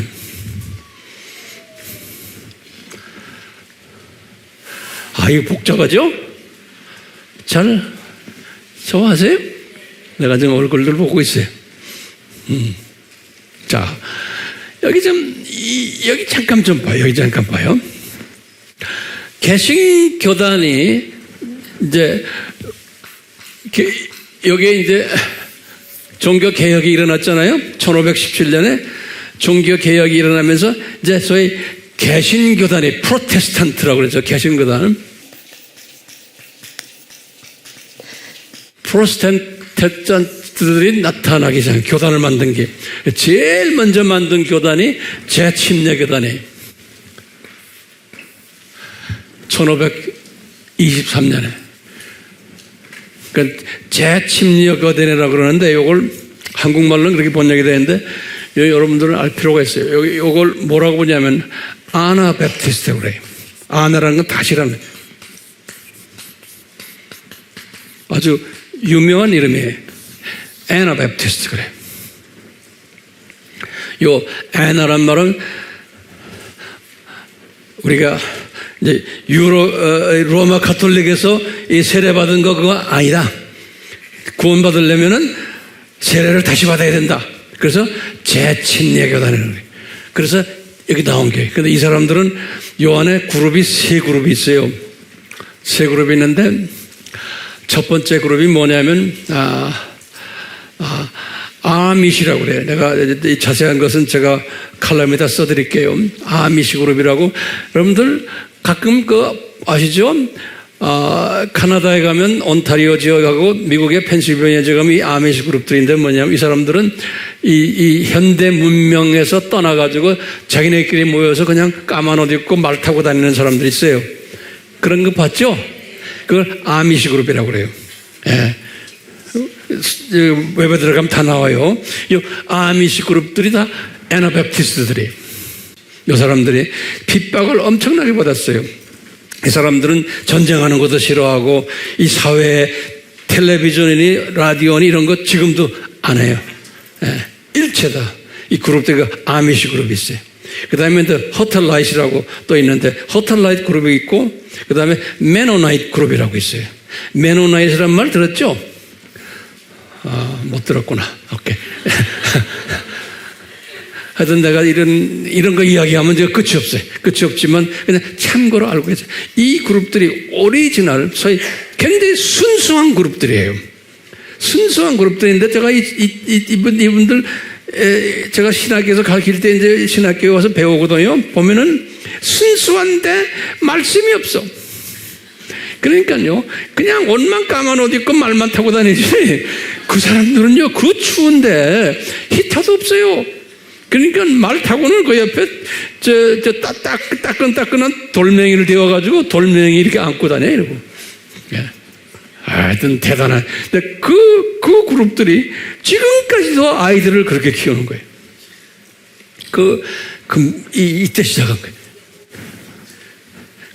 이거 복잡하죠? 잘 좋아하세요? 내가 지금 얼굴들 보고 있어요. 자, 여기 잠깐 좀 봐요. 여기 잠깐 봐요. 개신교단이 이제 여기에 이제 종교개혁이 일어났잖아요. 1517년에 종교개혁이 일어나면서 이제 소위 개신교단이 프로테스탄트라고 그러죠. 개신교단은 프로테스탄트들이 나타나기 전에 교단을 만든 게 제일 먼저 만든 교단이 재침례교단이에요. 1523년에. 그러니까 재침례교단이라고 그러는데 이걸 한국말로는 그렇게 번역이 되는데 여러분들은 알 필요가 있어요. 이걸 뭐라고 보냐면 아나베프티스트라고 그래요. 아나라는 건 다시라는 거예요. 아주 유명한 이름이에요. 아나베프티스트 그래요. 요 아나란 말은 우리가 이제 로마 가톨릭에서 이 세례받은 거 그거 아니다. 구원받으려면은 세례를 다시 받아야 된다. 그래서 재침례교단이라는 거예요. 그래서 여기 나온 게. 근데 이 사람들은 요 안에 그룹이 세 그룹이 있어요. 세 그룹이 있는데 첫 번째 그룹이 뭐냐면 아미시라고 그래요. 내가 자세한 것은 제가 칼럼에다 써드릴게요. 아미시 그룹이라고. 여러분들 가끔 아시죠? 카나다에 가면 온타리오 지역하고 미국의 펜실베니아 지역하면 이 아미시 그룹들인데 뭐냐면 이 사람들은 이 현대 문명에서 떠나가지고 자기네끼리 모여서 그냥 까만 옷 입고 말 타고 다니는 사람들이 있어요. 그런 거 봤죠? 그걸 아미시 그룹이라고 그래요. 예. 웹에 들어가면 다 나와요. 이 아미시 그룹들이 다 애나베프티스트들이에요. 이 사람들이 핍박을 엄청나게 받았어요. 이 사람들은 전쟁하는 것도 싫어하고 이 사회에 텔레비전이니 라디오니 이런 거 지금도 안 해요. 예. 일체다. 이 그룹들이 아미시 그룹이 있어요. 그 다음에 허털라이트라고 또 있는데 허털라이트 그룹이 있고 그 다음에 메노나이트 그룹이라고 있어요. 메노나이트란 말 들었죠? 못 들었구나. 오케이. 하여튼 내가 이런 거 이야기하면 이제 끝이 없어요. 끝이 없지만 그냥 참고로 알고 계세요. 이 그룹들이 오리지널, 소위 굉장히 순수한 그룹들이에요. 순수한 그룹들인데 제가 이분들 제가 신학교에서 가르칠 때 이제 신학교에 와서 배우거든요. 보면은 순수한데 말씀이 없어. 그러니까요, 그냥 옷만 까만 옷 입고 말만 타고 다니지. 그 사람들은요, 그 추운데 히터도 없어요. 그러니까 말 타고는 그 옆에 따끈따끈한 돌멩이를 대어가지고 돌멩이 이렇게 안고 다녀요. 이러고. 예. 하여튼 대단한. 근데 그 그룹들이 지금까지도 아이들을 그렇게 키우는 거예요. 이때 시작한 거예요.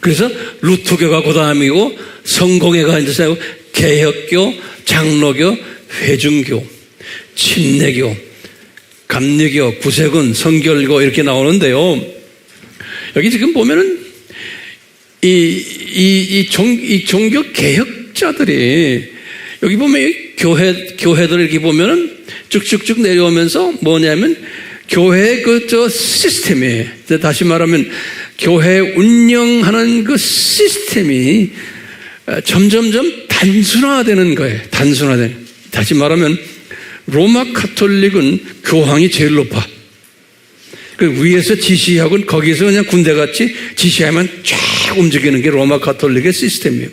그래서 루터교가 그 다음이고, 성공회가 이제 시작하고, 개혁교, 장로교, 회중교, 침례교, 감리교, 구세군, 성결교 이렇게 나오는데요. 여기 지금 보면은 이 종교 개혁자들이 여기 보면 이 교회들 이렇게 보면은 쭉쭉쭉 내려오면서 뭐냐면 교회의 시스템이, 다시 말하면 교회 운영하는 그 시스템이 점점점 단순화되는 거예요. 단순화되는. 다시 말하면 로마 카톨릭은 교황이 제일 높아. 그 위에서 지시하고 거기서 그냥 군대같이 지시하면 쫙 움직이는 게 로마 카톨릭의 시스템이에요.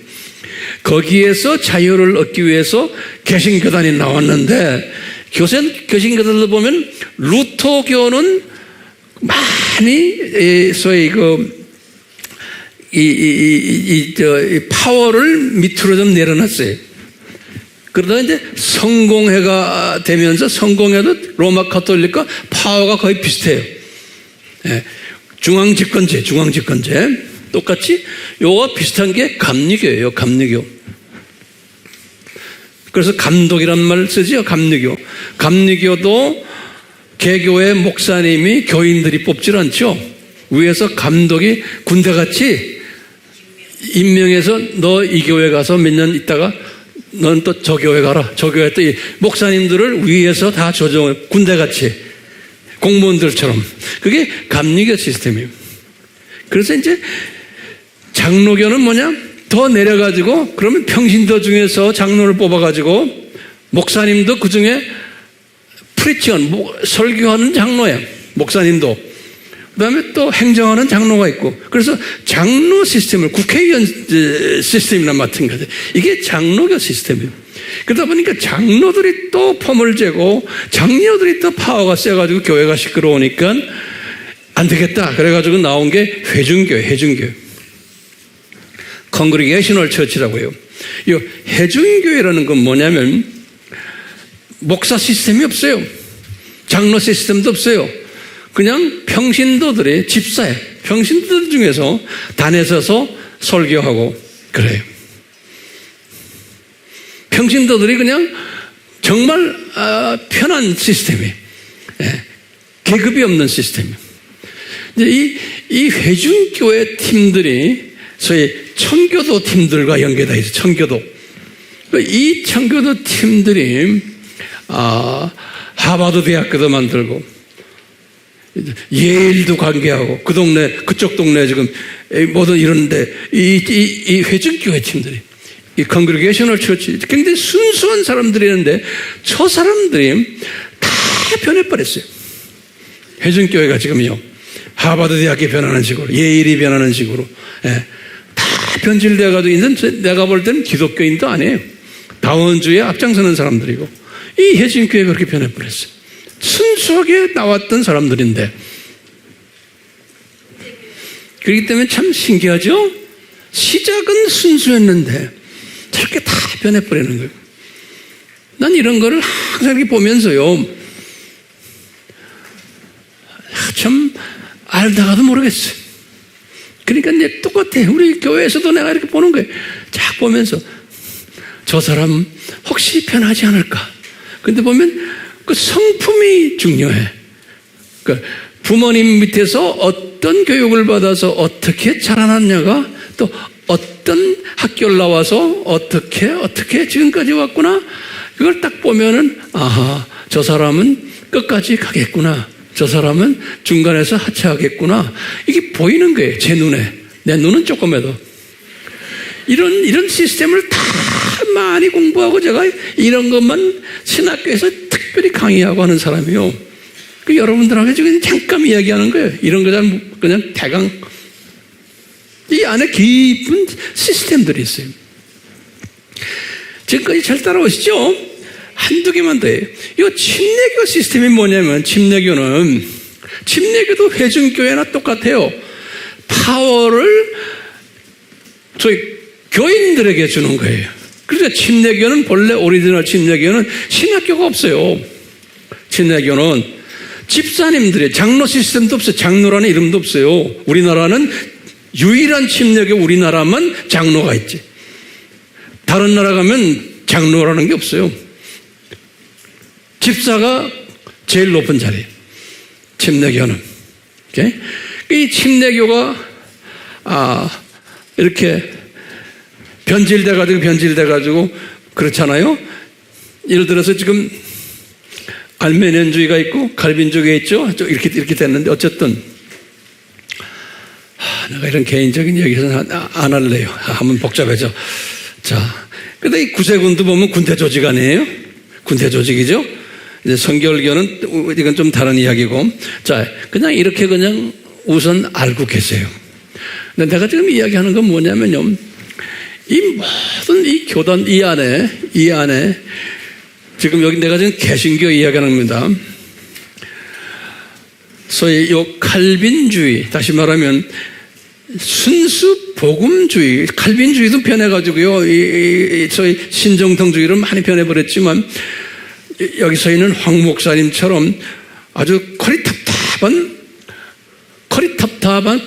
거기에서 자유를 얻기 위해서 개신교단이 나왔는데, 개신교단을 보면 루터교는 많이 소위 파워를 밑으로 좀 내려놨어요. 그러다 이제 성공회가 되면서, 성공회도 로마 카톨릭과 파워가 거의 비슷해요. 예. 중앙집권제 똑같이 요거 비슷한 게 감리교예요. 감리교. 그래서 감독이란 말을 쓰죠. 감리교도 개교의 목사님이 교인들이 뽑질 않죠. 위에서 감독이 군대같이 임명해서 너 이 교회 가서 몇 년 있다가 넌 또 저 교회 가라. 저 교회 또 이 목사님들을 위에서 다 조정해. 군대같이 공무원들처럼. 그게 감리교 시스템이에요. 그래서 이제 장로교는 뭐냐? 더 내려가지고, 그러면 평신도 중에서 장로를 뽑아가지고 목사님도 그 중에 프리치원, 설교하는 장로예요. 목사님도. 그 다음에 또 행정하는 장로가 있고. 그래서 장로 시스템을, 국회의원 시스템이나 마찬가지. 이게 장로교 시스템이에요. 그러다 보니까 장로들이 또 폼을 재고 장로들이 또 파워가 세가지고 교회가 시끄러우니까 안 되겠다. 그래가지고 나온 게 회중교회. 컨그리게이셔널 처치라고 해요. 이 회중교회라는 건 뭐냐면 목사 시스템이 없어요. 장로 시스템도 없어요. 그냥 평신도들의 집사예요. 평신도들 중에서 단에 서서 설교하고 그래요. 평신도들이 그냥 정말 편한 시스템이에요. 예. 계급이 없는 시스템이에요. 이제 이 회중교회 팀들이 소위 청교도 팀들과 연계되어 있어요. 청교도. 이 청교도 팀들이 하버드 대학교도 만들고 예일도 관계하고 그쪽 동네 지금 모든 이런데 이 회중교회 팀들이 이 컨그리게이셔널 처치 굉장히 순수한 사람들이었는데 저 사람들이 다 변해버렸어요. 회중교회가 지금요. 하버드 대학이 변하는 식으로, 예일이 변하는 식으로, 예, 다 변질되어가지고, 이제는 내가 볼 때는 기독교인도 아니에요. 다원주의에 앞장서는 사람들이고, 이 회중교회가 그렇게 변해버렸어요. 순수하게 나왔던 사람들인데, 그렇기 때문에 참 신기하죠? 시작은 순수했는데, 저렇게 다 변해버리는 거예요. 난 이런 거를 항상 이렇게 보면서요, 참, 알다가도 모르겠어요. 그러니까 이제 똑같아. 우리 교회에서도 내가 이렇게 보는 거예요. 쫙 보면서 저 사람 혹시 변하지 않을까? 근데 보면 그 성품이 중요해. 그러니까 부모님 밑에서 어떤 교육을 받아서 어떻게 자라났냐가 또 어떤 학교를 나와서 어떻게 지금까지 왔구나. 이걸 딱 보면은 아하, 저 사람은 끝까지 가겠구나. 저 사람은 중간에서 하차하겠구나. 이게 보이는 거예요. 제 눈에. 내 눈은 조금해도. 이런 시스템을 다 많이 공부하고 제가 이런 것만 신학교에서 특별히 강의하고 하는 사람이요. 그 여러분들하고 지금 잠깐 이야기하는 거예요. 이런 거 그냥 대강. 이 안에 깊은 시스템들이 있어요. 지금까지 잘 따라오시죠? 한두 개만 더 해요. 이 침례교 시스템이 뭐냐면, 침례교도 회중교회나 똑같아요. 파워를 저희 교인들에게 주는 거예요. 그러니까 침례교는 본래 오리지널 침례교는 신학교가 없어요. 침례교는 집사님들이 장로 시스템도 없어요. 장로라는 이름도 없어요. 우리나라는 유일한 침례교 우리나라만 장로가 있지. 다른 나라 가면 장로라는 게 없어요. 집사가 제일 높은 자리예요. 침례교는. 이 침례교가 이렇게 변질돼가지고 그렇잖아요. 예를 들어서 지금 알메니안주의가 있고 칼빈주의가 있죠. 이렇게 됐는데 어쨌든 내가 이런 개인적인 얘기는 안 할래요. 한번 복잡해져. 자, 근데 이 구세군도 보면 군대 조직 아니에요? 군대 조직이죠. 이제 성결교는 이건 좀 다른 이야기고, 자, 그냥 이렇게 그냥 우선 알고 계세요. 근데 내가 지금 이야기하는 건 뭐냐면요, 이 모든 이 교단 이 안에 지금 여기 내가 지금 개신교 이야기하는 겁니다. 소위 요 칼빈주의, 다시 말하면 순수 복음주의, 칼빈주의도 변해가지고요, 소위 신정통주의로 많이 변해버렸지만, 여기서 있는 황 목사님처럼 아주 커리탑탑한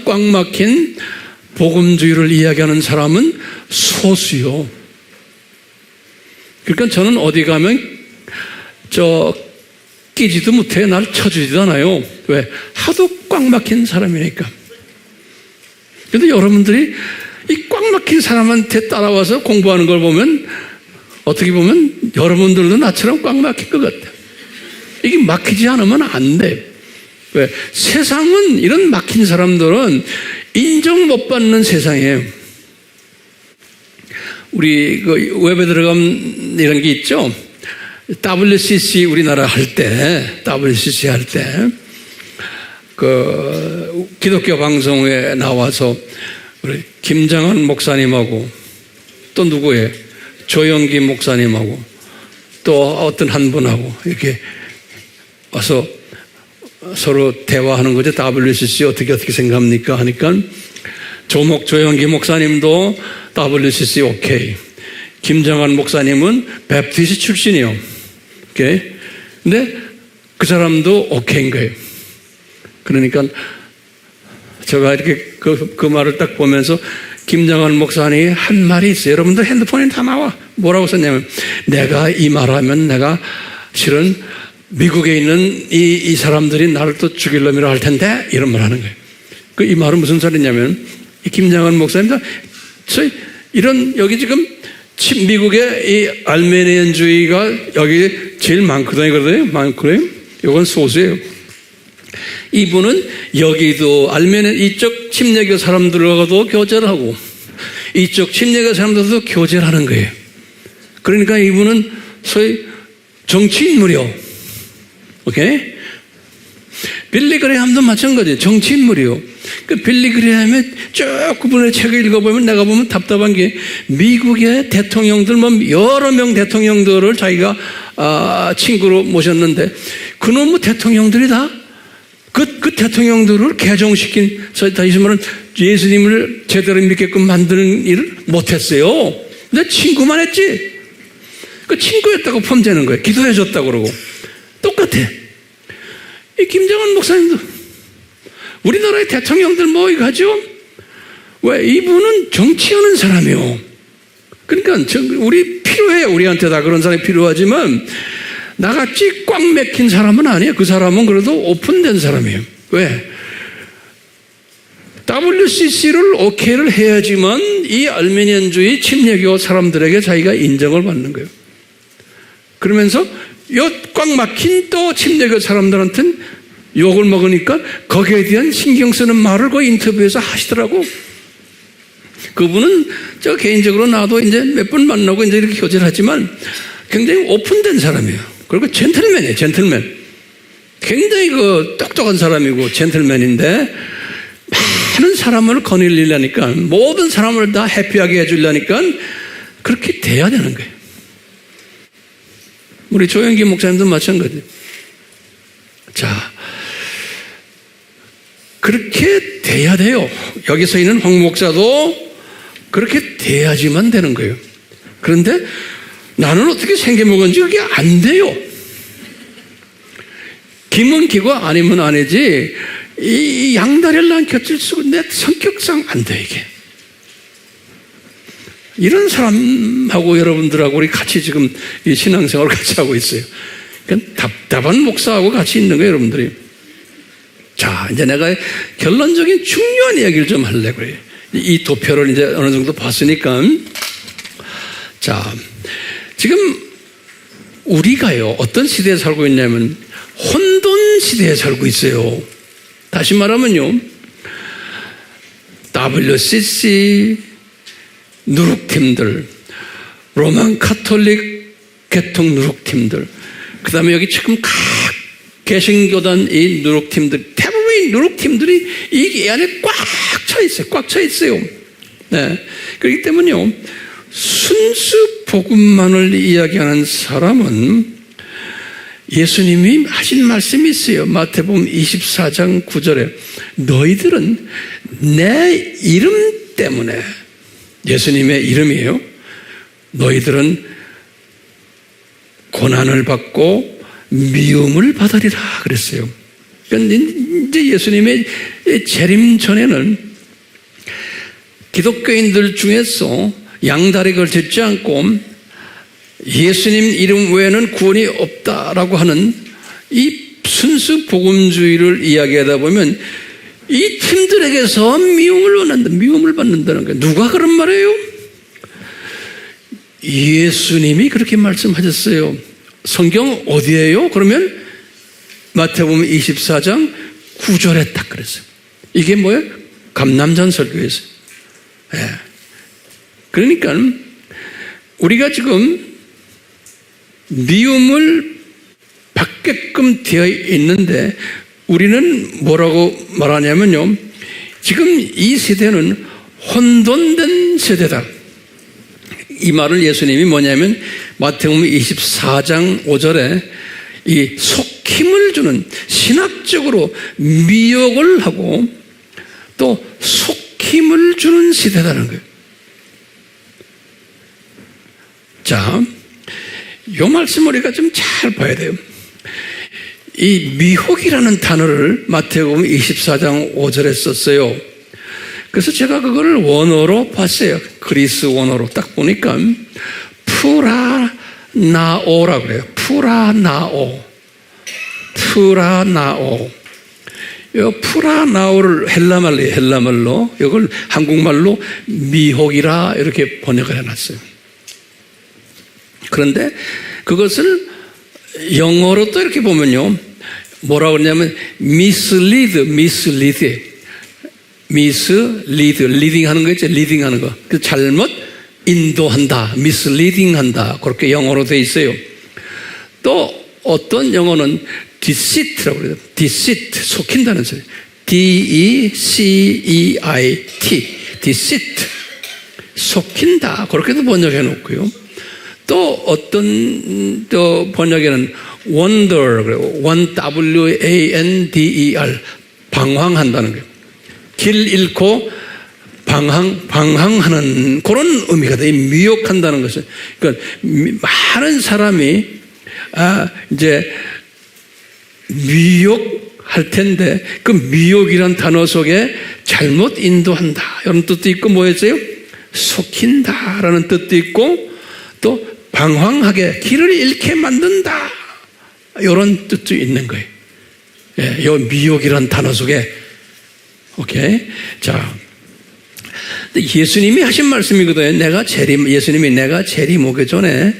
꽉 막힌 복음주의를 이야기하는 사람은 소수요. 그러니까 저는 어디 가면 끼지도 못해. 날 쳐주지도 않아요. 왜? 하도 꽉 막힌 사람이니까. 그런데 여러분들이 이 꽉 막힌 사람한테 따라와서 공부하는 걸 보면 어떻게 보면 여러분들도 나처럼 꽉 막힐 것 같아요. 이게 막히지 않으면 안 돼. 왜? 세상은 이런 막힌 사람들은 인정 못 받는 세상이에요. 우리 그 웹에 들어가면 이런 게 있죠. WCC 우리나라 할 때, 그 기독교 방송에 나와서 우리 김장한 목사님하고 또 누구예요? 조영기 목사님하고 또 어떤 한 분하고 이렇게 와서 서로 대화하는 거죠. WCC 어떻게 생각합니까? 하니까 조영기 목사님도 WCC 오케이. 김정한 목사님은 베프티스 출신이요. 오케이. 근데 그 사람도 오케이인 거예요. 그러니까 제가 이렇게 그 말을 딱 보면서 김정한 목사님이 한 말이 있어요. 여러분들 핸드폰에 다 나와. 뭐라고 썼냐면, 내가 이 말하면 내가 실은 미국에 있는 이 사람들이 나를 또 죽일 놈이라 할 텐데, 이런 말 하는 거예요. 이 말은 무슨 소리냐면, 이 김정한 목사님도 이런 여기 지금 미국의 이 알메니안주의가 여기 제일 많거든요. 이건 소수예요. 이분은 여기도 알메니안 이쪽 침례교 사람들하고도 교제를 하고 이쪽 침례교 사람들도 교제를 하는 거예요. 그러니까 이분은 소위 정치인물이요. 오케이? 빌리 그레이엄도 마찬가지예요. 정치인물이요. 그 빌리 그레이엄의 쭉 그분의 책을 읽어보면 내가 보면 답답한 게 미국의 대통령들, 여러 명 대통령들을 자기가 친구로 모셨는데 그놈의 대통령들이 다 그 대통령들을 개종시킨, 다시 말하면 예수님을 제대로 믿게끔 만드는 일을 못했어요. 근데 친구만 했지. 그 친구였다고 폼되는 거예요. 기도해줬다고 그러고. 똑같아. 이 김정은 목사님도 우리나라의 대통령들 뭐 이거 하죠? 왜? 이분은 정치하는 사람이요. 그러니까 우리 필요해요. 우리한테 다 그런 사람이 필요하지만 나같이 꽉 막힌 사람은 아니에요. 그 사람은 그래도 오픈된 사람이에요. 왜? WCC를 오케이를 해야지만 이 알메니안주의 침례교 사람들에게 자기가 인정을 받는 거예요. 그러면서 꽉 막힌 또 침례교 사람들한테는 욕을 먹으니까 거기에 대한 신경 쓰는 말을 그 인터뷰에서 하시더라고. 그분은 저 개인적으로 나도 이제 몇 번 만나고 이제 이렇게 교제를 하지만 굉장히 오픈된 사람이에요. 그리고 젠틀맨이에요, 젠틀맨. 굉장히 똑똑한 사람이고 젠틀맨인데 많은 사람을 거닐리려니까, 모든 사람을 다 해피하게 해주려니까 그렇게 돼야 되는 거예요. 우리 조영기 목사님도 마찬가지예요. 자, 그렇게 돼야 돼요. 여기서 있는 황 목사도 그렇게 돼야지만 되는 거예요. 그런데 나는 어떻게 생겨먹은지 그게 안 돼요. 기면 기고 아니면 아니지 이 양다리를 난 곁을 쓰고 내 성격상 안 돼 이게. 이런 사람하고 여러분들하고 우리 같이 지금 이 신앙생활을 같이 하고 있어요. 그러니까 답답한 목사하고 같이 있는 거예요, 여러분들이. 자, 이제 내가 결론적인 중요한 이야기를 좀 하려고 그래요. 이 도표를 이제 어느 정도 봤으니까. 자, 지금 우리가요, 어떤 시대에 살고 있냐면 혼돈 시대에 살고 있어요. 다시 말하면요, WCC 누룩팀들, 로만 카톨릭 계통 누룩팀들, 그 다음에 여기 지금 각 개신교단 이 누룩팀들, 대부분의 누룩팀들이 이 안에 꽉 차 있어요. 꽉 차 있어요. 네. 그렇기 때문에요, 순수 복음만을 이야기하는 사람은 예수님이 하신 말씀이 있어요. 마태복음 24장 9절에 너희들은 내 이름 때문에, 예수님의 이름이에요. 너희들은 고난을 받고 미움을 받으리라 그랬어요. 그러니까 이제 예수님의 재림 전에는 기독교인들 중에서 양다리 걸치지 않고 예수님 이름 외에는 구원이 없다라고 하는 이 순수 복음주의를 이야기하다 보면 이 팀들에게서 미움을 받는다는 거예요. 누가 그런 말이에요? 예수님이 그렇게 말씀하셨어요. 성경 어디예요? 그러면 마태복음 24장 9절에 딱 그랬어요. 이게 뭐예요? 감남산설교에서. 예. 그러니까 우리가 지금 미움을 받게끔 되어 있는데 우리는 뭐라고 말하냐면요, 지금 이 세대는 혼돈된 세대다. 이 말을 예수님이 뭐냐면 마태복음 24장 5절에 이 속힘을 주는, 신학적으로 미혹을 하고 또 속힘을 주는 시대라는 거예요. 자, 이 말씀 우리가 좀 잘 봐야 돼요. 이 미혹이라는 단어를 마태복음 24장 5절에 썼어요. 그래서 제가 그거를 원어로 봤어요. 그리스 원어로 딱 보니까 프라나오라고 그래요. 프라나오. 이 프라나오를 헬라말로 이걸 한국말로 미혹이라 이렇게 번역을 해놨어요. 그런데 그것을 영어로 또 이렇게 보면요, 뭐라고 그러냐면 mislead, leading 하는 거 있죠? leading 하는 거. 그 잘못 인도한다, misleading 한다. 그렇게 영어로 돼 있어요. 또 어떤 영어는 deceit라고 그래요. deceit, 속인다는 소리. D-E-C-E-I-T, deceit, 속인다. 그렇게도 번역해 놓고요. 또 어떤 또 번역에는 wonder, W-A-N-D-E-R, 방황한다는 거예요. 길 잃고 방황하는 그런 의미가 돼. 미혹한다는 것은. 그러니까 많은 사람이 이제 미혹할 텐데 그 미혹이란 단어 속에 잘못 인도한다 이런 뜻도 있고, 뭐였어요? 속인다라는 뜻도 있고, 또 방황하게 길을 잃게 만든다 이런 뜻도 있는 거예요. 예, 이 미혹이란 단어 속에. 오케이. 자, 예수님이 하신 말씀이거든요. 예수님이 내가 재림 오기 전에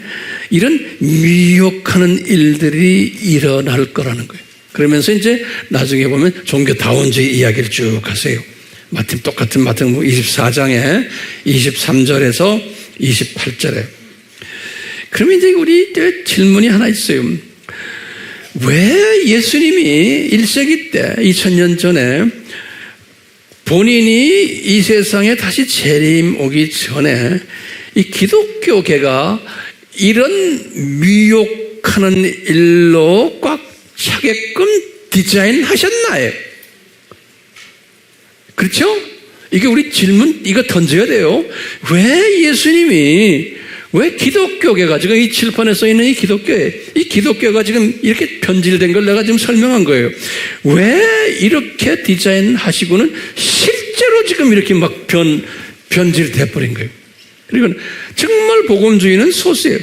이런 미혹하는 일들이 일어날 거라는 거예요. 그러면서 이제 나중에 보면 종교다원주의 이야기를 쭉 하세요. 똑같은 마태복음 24장에 23절에서 28절에. 그러면 이제 우리 질문이 하나 있어요. 왜 예수님이 1세기 때, 2000년 전에 본인이 이 세상에 다시 재림 오기 전에 이 기독교계가 이런 미혹하는 일로 꽉 차게끔 디자인하셨나요? 그렇죠? 이게 우리 질문, 이거 던져야 돼요. 왜 예수님이 왜 기독교계가 지금 이 칠판에 써 있는 이 기독교가 지금 이렇게 변질된 걸 내가 지금 설명한 거예요. 왜 이렇게 디자인하시고는 실제로 지금 이렇게 막 변질돼 버린 거예요. 그리고 정말 복음주의는 소수예요.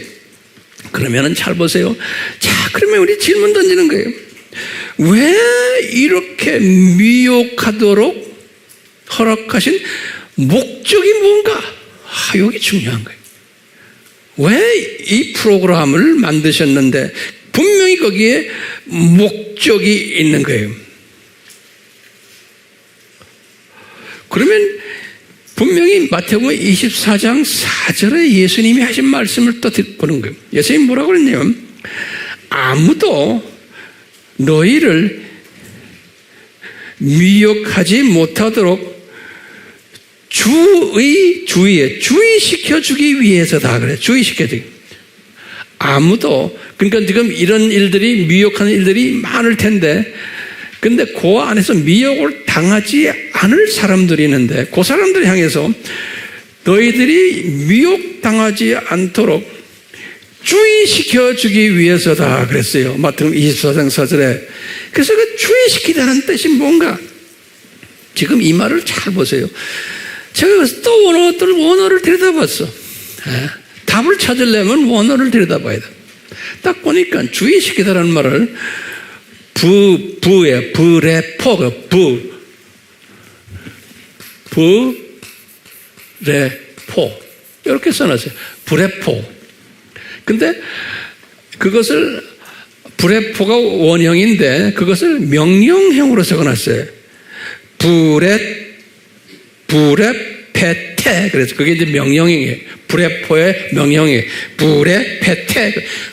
그러면은 잘 보세요. 자, 그러면 우리 질문 던지는 거예요. 왜 이렇게 미혹하도록 허락하신 목적이 뭔가? 여기 중요한 거예요. 왜 이 프로그램을 만드셨는데 분명히 거기에 목적이 있는 거예요. 그러면 분명히 마태복음 24장 4절에 예수님이 하신 말씀을 또 보는 거예요. 예수님이 뭐라고 그랬냐면 아무도 너희를 미혹하지 못하도록 주의시켜주기 위해서다. 그래. 주의시켜주기. 아무도, 그러니까 지금 이런 일들이, 미혹하는 일들이 많을 텐데, 근데 그 안에서 미혹을 당하지 않을 사람들이 있는데, 그 사람들 향해서 너희들이 미혹당하지 않도록 주의시켜주기 위해서다. 그랬어요. 마태복음 24장 4절에. 그래서 그 주의시키다는 뜻이 뭔가? 지금 이 말을 잘 보세요. 제가 또 원어를 들여다봤어. 답을 찾으려면 원어를 들여다봐야 돼. 딱 보니까 주의시키다라는 말을 부레포 이렇게 써놨어요. 부레포. 근데 그것을 부레포가 원형인데 그것을 명령형으로 적어놨어요. 부레페테. 그래서 그게 이제 명령형이에요. 부레포의 명령이에요.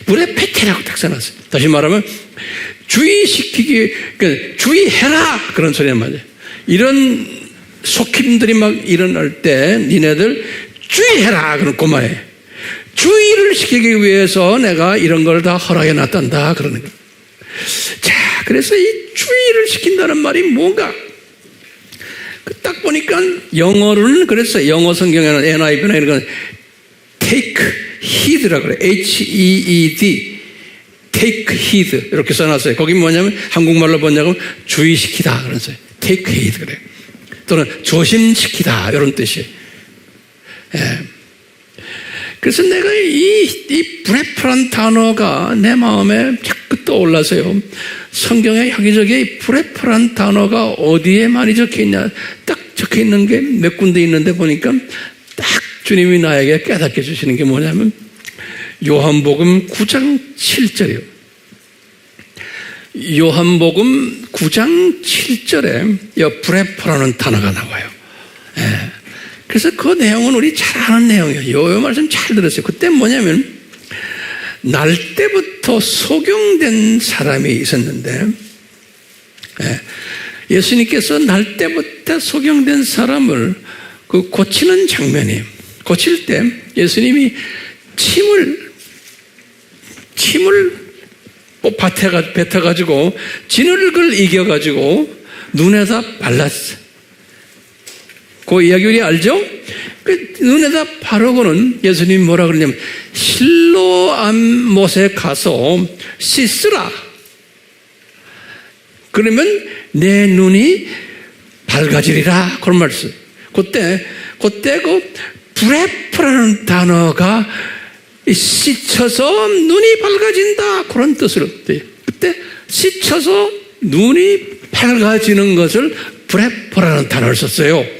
부레페테라고 딱 써놨어요. 다시 말하면 주의시키기, 그러니까 주의해라 그런 소리는 맞아요. 이런 속힘들이 막 일어날 때 니네들 주의해라 그런 그 말이에요. 주의를 시키기 위해서 내가 이런 걸 다 허락해 놨단다 그러는 거예요. 자, 그래서 이 주의를 시킨다는 말이 뭔가? 딱 보니까 영어로는 그랬어요. 영어 성경에는 NIV나 이런 건 take heed라고 그래요. H-E-E-D. take heed 이렇게 써놨어요. 거기 뭐냐면 한국말로 번역하면 주의시키다 그런 소리. take heed 그래요. 또는 조심시키다 이런 뜻이에요. 예. 그래서 내가 이 브레프란 단어가 내 마음에 자꾸 떠올라서요. 성경에 여기저기 이 브레프란 단어가 어디에 많이 적혀있냐. 딱 적혀있는 게 몇 군데 있는데 보니까 딱 주님이 나에게 깨닫게 해주시는 게 뭐냐면 요한복음 9장 7절이에요. 요한복음 9장 7절에 이 브레프라는 단어가 나와요. 예. 그래서 그 내용은 우리 잘 아는 내용이에요. 요 말씀 잘 들었어요. 그때 뭐냐면 날 때부터 소경된 사람이 있었는데 예수님께서 날 때부터 소경된 사람을 그 고치는 장면이에요. 고칠 때 예수님이 침을 뱉어가지고 진흙을 이겨가지고 눈에다 발랐어. 그 이야기 우리 알죠? 그 눈에다 바르고는 예수님이 뭐라 그러냐면 실로암못에 가서 씻으라. 그러면 내 눈이 밝아지리라. 그런 말씀. 그때 그 브레프라는 단어가 씻혀서 눈이 밝아진다. 그런 뜻으로. 그때 씻혀서 눈이 밝아지는 것을 브레프라는 단어를 썼어요.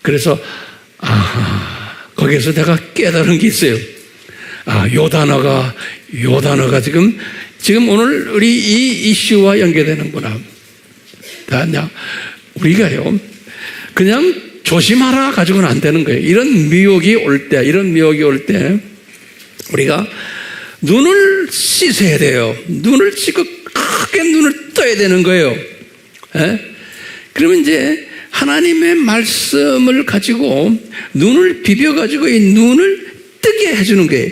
그래서 거기에서 내가 깨달은 게 있어요. 요 단어가 지금 오늘 우리 이 이슈와 연계되는구나. 우리가요 그냥 조심하라 가지고는 안 되는 거예요. 이런 미혹이 올 때 우리가 눈을 씻어야 돼요. 눈을 씻고 크게 눈을 떠야 되는 거예요. 그러면 이제 하나님의 말씀을 가지고 눈을 비벼가지고 이 눈을 뜨게 해주는 거예요.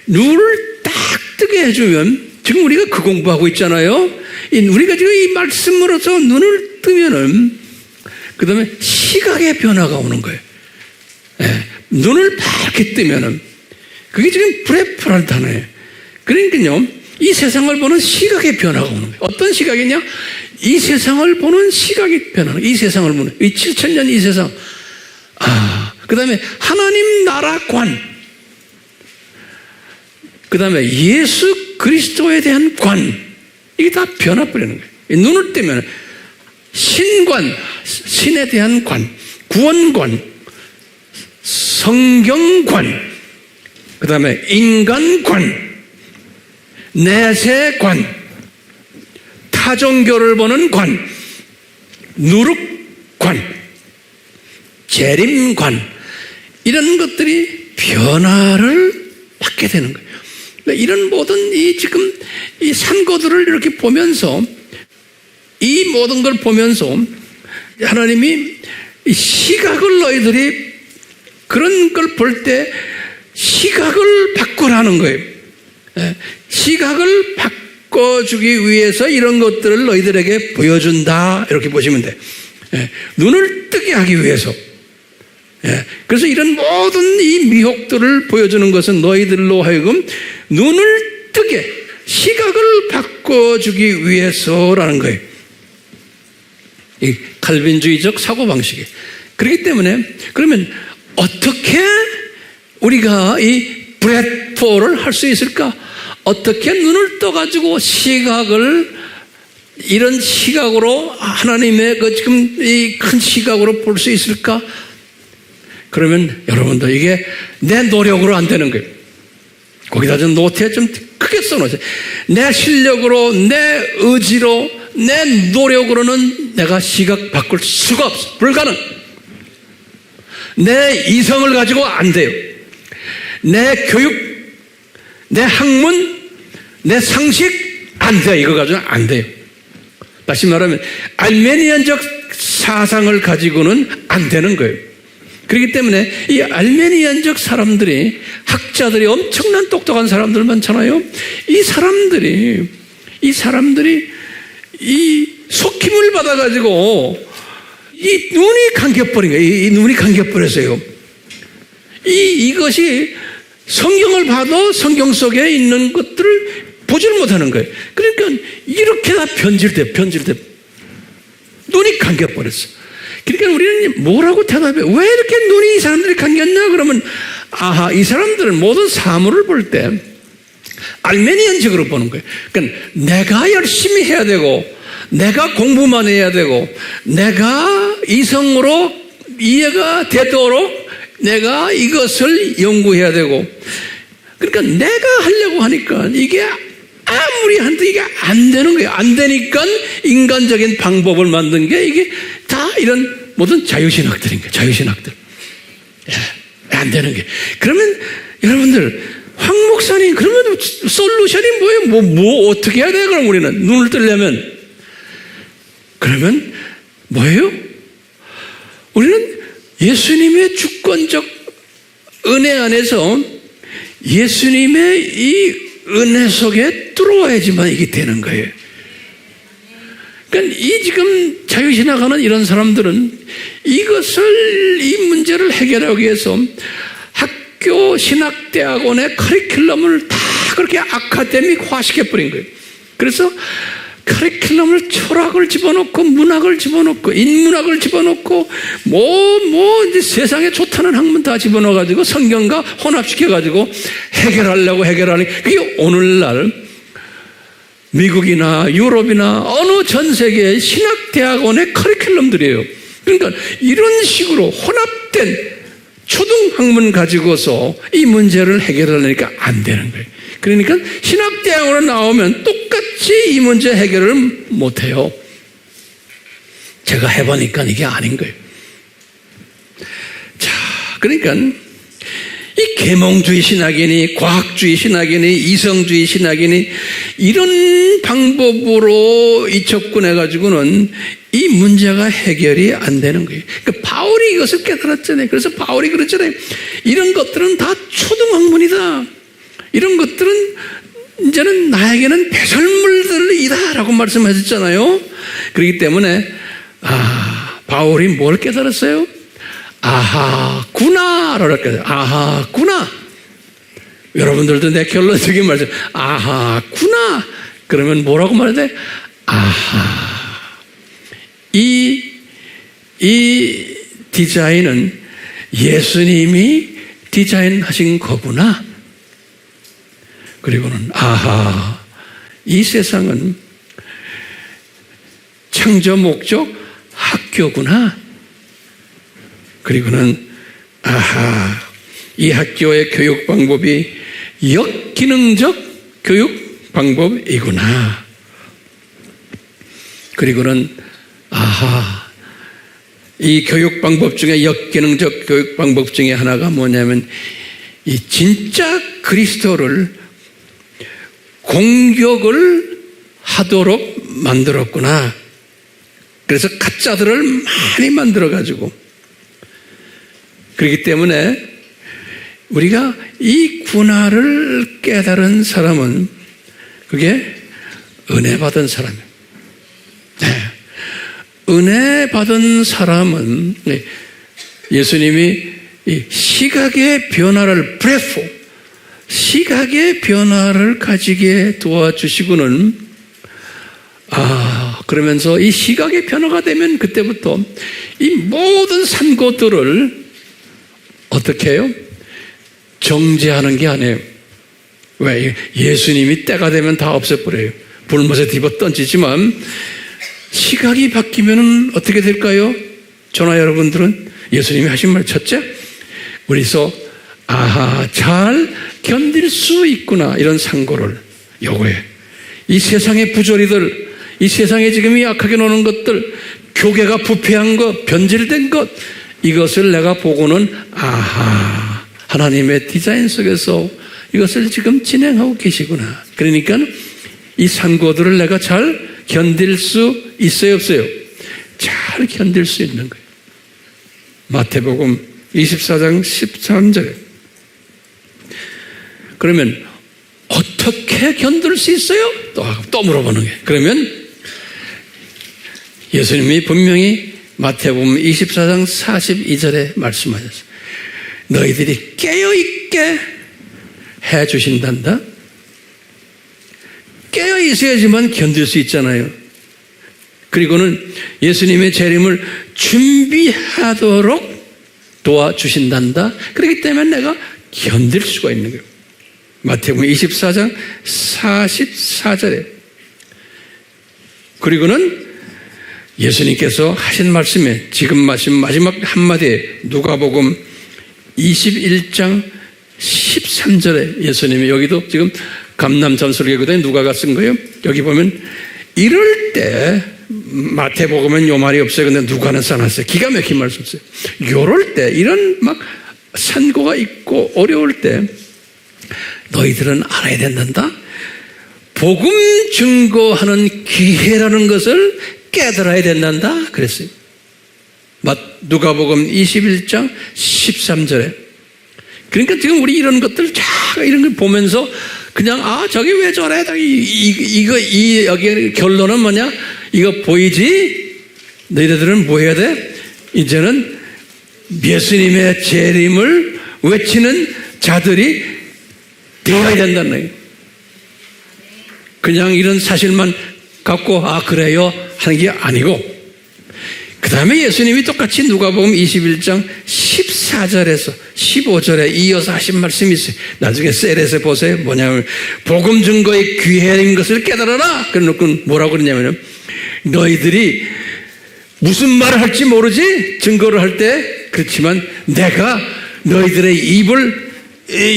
눈을 딱 뜨게 해주면 지금 우리가 그 공부하고 있잖아요. 우리가 지금 이 말씀으로서 눈을 뜨면은 그 다음에 시각의 변화가 오는 거예요. 눈을 밝게 뜨면은 그게 지금 불의 불알 단어예요. 그러니까요, 이 세상을 보는 시각의 변화가 오는 거예요. 어떤 시각이냐? 이 세상을 보는 시각이 변하는 거예요. 이 세상을 보는, 이 7000년 이 세상. 그 다음에 하나님 나라 관. 그 다음에 예수 그리스도에 대한 관. 이게 다 변화버리는 거예요. 눈을 뜨면 신관, 신에 대한 관, 구원관, 성경관, 그 다음에 인간관, 내세관, 타종교를 보는 관, 누룩관, 재림관, 이런 것들이 변화를 받게 되는 거예요. 이런 모든 지금 이 산고들을 이렇게 보면서, 이 모든 걸 보면서 하나님이 시각을 너희들이 그런 걸 볼 때 시각을 바꾸라는 거예요. 시각을 바꿔주기 위해서 이런 것들을 너희들에게 보여준다, 이렇게 보시면 돼요. 눈을 뜨게 하기 위해서. 그래서 이런 모든 이 미혹들을 보여주는 것은 너희들로 하여금 눈을 뜨게, 시각을 바꿔주기 위해서라는 거예요. 이 칼빈주의적 사고방식이에요. 그렇기 때문에 그러면 어떻게 우리가 이 브레드포를 할 수 있을까? 어떻게 눈을 떠가지고 시각을, 이런 시각으로 하나님의 그 지금 이 큰 시각으로 볼 수 있을까? 그러면 여러분들 이게 내 노력으로 안 되는 거예요. 거기다 좀 노트에 좀 크게 써놓으세요. 내 실력으로, 내 의지로, 내 노력으로는 내가 시각 바꿀 수가 없어. 불가능. 내 이성을 가지고 안 돼요. 내 교육, 내 학문, 내 상식 안 돼. 이거 가지고는 안 돼요. 다시 말하면 알메니안적 사상을 가지고는 안 되는 거예요. 그렇기 때문에 이 알메니안적 사람들이, 학자들이, 엄청난 똑똑한 사람들 많잖아요. 이 사람들이 이 속힘을 받아가지고 이 눈이 감겨버린 거예요. 이 눈이 감겨버렸어요. 이것이 성경을 봐도 성경 속에 있는 것들을 보지를 못하는 거예요. 그러니까 이렇게 다 변질돼. 눈이 감겨버렸어. 그러니까 우리는 뭐라고 대답해? 왜 이렇게 눈이 이 사람들이 감겼냐? 그러면 이 사람들은 모든 사물을 볼 때 알메니안적으로 보는 거예요. 그러니까 내가 열심히 해야 되고, 내가 공부만 해야 되고, 내가 이성으로 이해가 되도록 내가 이것을 연구해야 되고, 그러니까 내가 하려고 하니까 이게 아무리 한도 이게 안 되는 거예요. 안 되니까 인간적인 방법을 만든 게 이게 다 이런 모든 자유신학들인 거예요. 자유신학들. 안 되는 게. 그러면 여러분들, 황 목사님, 그러면 솔루션이 뭐예요? 뭐 어떻게 해야 돼요? 그럼 우리는 눈을 뜨려면. 그러면 뭐예요? 우리는 예수님의 주권적 은혜 안에서 예수님의 이 은혜 속에 들어와야지만 이게 되는 거예요. 그러니까 이 지금 자유신학하는 이런 사람들은 이것을, 이 문제를 해결하기 위해서 학교 신학대학원의 커리큘럼을 다 그렇게 아카데믹화 시켜버린 거예요. 그래서 커리큘럼을 철학을 집어넣고, 문학을 집어넣고, 인문학을 집어넣고, 이제 세상에 좋다는 학문 다 집어넣어가지고 성경과 혼합시켜가지고 해결하는, 그게 오늘날 미국이나 유럽이나 어느 전 세계의 신학대학원의 커리큘럼들이에요. 그러니까 이런 식으로 혼합된 초등학문 가지고서 이 문제를 해결하려니까 안 되는 거예요. 그러니까 신학대학원으로 나오면 똑같이 이 문제 해결을 못해요. 제가 해보니까 이게 아닌 거예요. 자, 그러니까 이 계몽주의 신학이니 과학주의 신학이니 이성주의 신학이니 이런 방법으로 접근해가지고는 이 문제가 해결이 안 되는 거예요. 그러니까 바울이 이것을 깨달았잖아요. 그래서 바울이 그랬잖아요. 이런 것들은 다 초등학문이다. 이런 것들은 이제는 나에게는 배설물들이다 라고 말씀하셨잖아요. 그렇기 때문에 바울이 뭘 깨달았어요? 아하구나 라고 할까요? 아하구나. 여러분들도 내 결론적인 말씀 아하구나 그러면 뭐라고 말해야 돼? 아하. 이 디자인은 예수님이 디자인하신 거구나. 그리고는 아하, 이 세상은 창조 목적 학교구나. 그리고는 아하, 이 학교의 교육 방법이 역기능적 교육 방법이구나. 그리고는 아하, 이 교육 방법 중에 역기능적 교육 방법 중에 하나가 뭐냐면 이 진짜 그리스도를 공격을 하도록 만들었구나. 그래서 가짜들을 많이 만들어가지고 그렇기 때문에 우리가 이 군화를 깨달은 사람은 그게 은혜 받은 사람이에요. 네. 은혜 받은 사람은 예수님이 이 시각의 변화를 시각의 변화를 가지게 도와주시고는 그러면서 이 시각의 변화가 되면 그때부터 이 모든 산고들을 어떻게 해요? 정죄하는 게 아니에요. 왜? 예수님이 때가 되면 다 없애버려요. 불못에 뒤집어 던지지만 시각이 바뀌면 어떻게 될까요? 저나 여러분들은 예수님이 하신 말 첫째, 우리서 잘 견딜 수 있구나. 이런 상고를 요구해. 이 세상의 부조리들, 이 세상에 지금 약하게 노는 것들, 교계가 부패한 것, 변질된 것, 이것을 내가 보고는 하나님의 디자인 속에서 이것을 지금 진행하고 계시구나. 그러니까 이 산고들을 내가 잘 견딜 수 있어요, 없어요? 잘 견딜 수 있는 거예요. 마태복음 24장 13절에 그러면 어떻게 견딜 수 있어요? 또 물어보는 거예요. 그러면 예수님이 분명히 마태복음 24장 42절에 말씀하셨어요. 너희들이 깨어있게 해주신단다. 깨어있어야지만 견딜 수 있잖아요. 그리고는 예수님의 재림을 준비하도록 도와주신단다. 그렇기 때문에 내가 견딜 수가 있는 거예요. 마태복음 24장 44절에 그리고는 예수님께서 하신 말씀에 지금 마지막 한마디에 누가복음 21장 13절에 예수님이 여기도 지금 감남산설교거든요. 누가가 쓴 거예요. 여기 보면 이럴 때 마태복음은 요 말이 없어요. 근데 누가는 써놨어요. 기가 막힌 말씀 없어요. 요럴 때 이런 막 산고가 있고 어려울 때 너희들은 알아야 된단다. 복음 증거하는 기회라는 것을 깨달아야 된단다. 그랬어요. 누가복음 21장 13절에. 그러니까 지금 우리 이런 것들 이런 걸 보면서 그냥 저게 왜 저래? 여기 결론은 뭐냐? 이거 보이지? 너희들은 뭐 해야 돼? 이제는 예수님의 재림을 외치는 자들이 되어야 된다는 거예요. 그냥 이런 사실만 갖고 그래요 하는 게 아니고 그 다음에 예수님이 똑같이 누가복음 21장 14절에서 15절에 이어서 하신 말씀이 있어요. 나중에 셀에서 보세요. 뭐냐면 복음 증거의 귀해인 것을 깨달아라. 그래놓고 뭐라고 그러냐면 너희들이 무슨 말을 할지 모르지 증거를 할 때 그렇지만 내가 너희들의 입을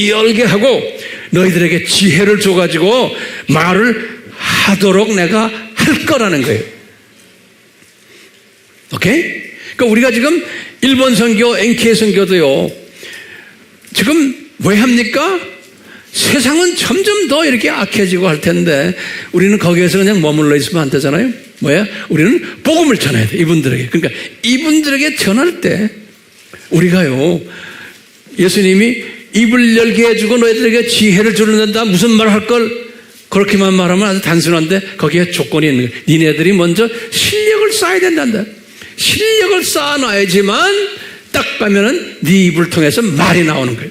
열게 하고 너희들에게 지혜를 줘가지고 말을 하도록 내가 할 거라는 거예요. 오케이? 그러니까 우리가 지금 일본 선교, NK 선교도요. 지금 왜 합니까? 세상은 점점 더 이렇게 악해지고 할 텐데 우리는 거기에서 그냥 머물러 있으면 안 되잖아요. 뭐야? 우리는 복음을 전해야 돼. 이분들에게. 그러니까 이분들에게 전할 때 우리가요. 예수님이 입을 열게 해주고 너희들에게 지혜를 주는다. 무슨 말을 할 걸? 그렇게만 말하면 아주 단순한데 거기에 조건이 있는 거예요. 니네들이 먼저 실력을 쌓아야 된단다. 실력을 쌓아놔야지만 딱 가면은 네 입을 통해서 말이 나오는 거예요.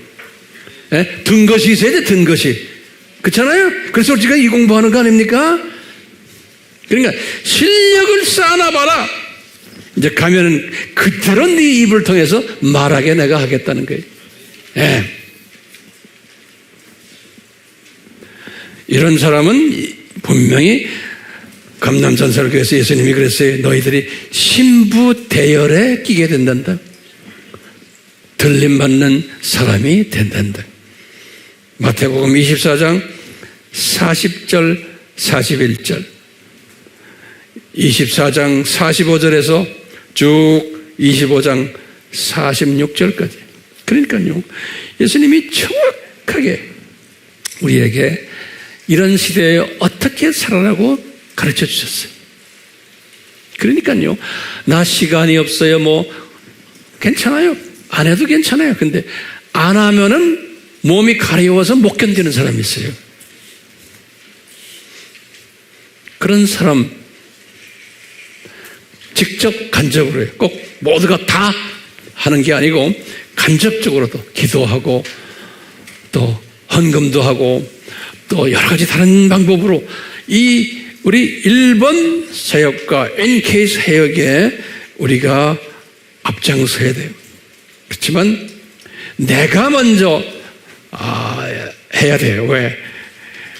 예? 든 것이 있어야 돼, 든 것이. 그렇잖아요? 그래서 우리가 이 공부하는 거 아닙니까? 그러니까 실력을 쌓아놔봐라. 이제 가면은 그대로 네 입을 통해서 말하게 내가 하겠다는 거예요. 예. 이런 사람은 분명히 감남산설교에서 예수님이 그랬어요. 너희들이 신부 대열에 끼게 된단다. 들림받는 사람이 된단다. 마태복음 24장 40절 41절 24장 45절에서 쭉 25장 46절까지. 그러니까요, 예수님이 정확하게 우리에게 이런 시대에 어떻게 살아라고 가르쳐 주셨어요. 그러니까요, 나 시간이 없어요, 뭐 괜찮아요. 안 해도 괜찮아요. 근데 안 하면은 몸이 가려워서 못 견디는 사람이 있어요. 그런 사람 직접 간접으로 해요. 꼭 모두가 다 하는 게 아니고 간접적으로도 기도하고 또 헌금도 하고 또 여러 가지 다른 방법으로 이 우리 1번 사역과 NK 사역에 우리가 앞장서야 돼요. 그렇지만 내가 먼저 해야 돼요. 왜?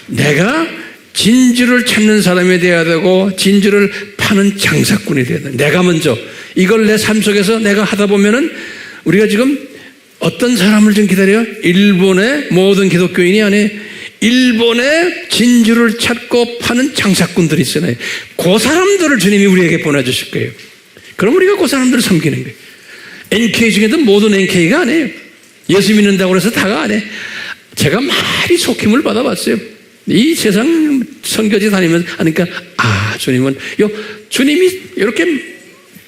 내가 진주를 찾는 사람이 되어야 되고 진주를 파는 장사꾼이 되어야 돼요. 내가 먼저 이걸 내 삶 속에서 내가 하다 보면은 우리가 지금 어떤 사람을 좀 기다려요? 일본의 모든 기독교인이 아니에요. 일본의 진주를 찾고 파는 장사꾼들이 있어요. 그 사람들을 주님이 우리에게 보내주실 거예요. 그럼 우리가 그 사람들을 섬기는 거예요. NK 중에도 모든 NK가 아니에요. 예수 믿는다고 해서 다가 아니에요. 제가 많이 속힘을 받아봤어요. 이 세상 선교지 다니면서 하니까 주님은 주님이 이렇게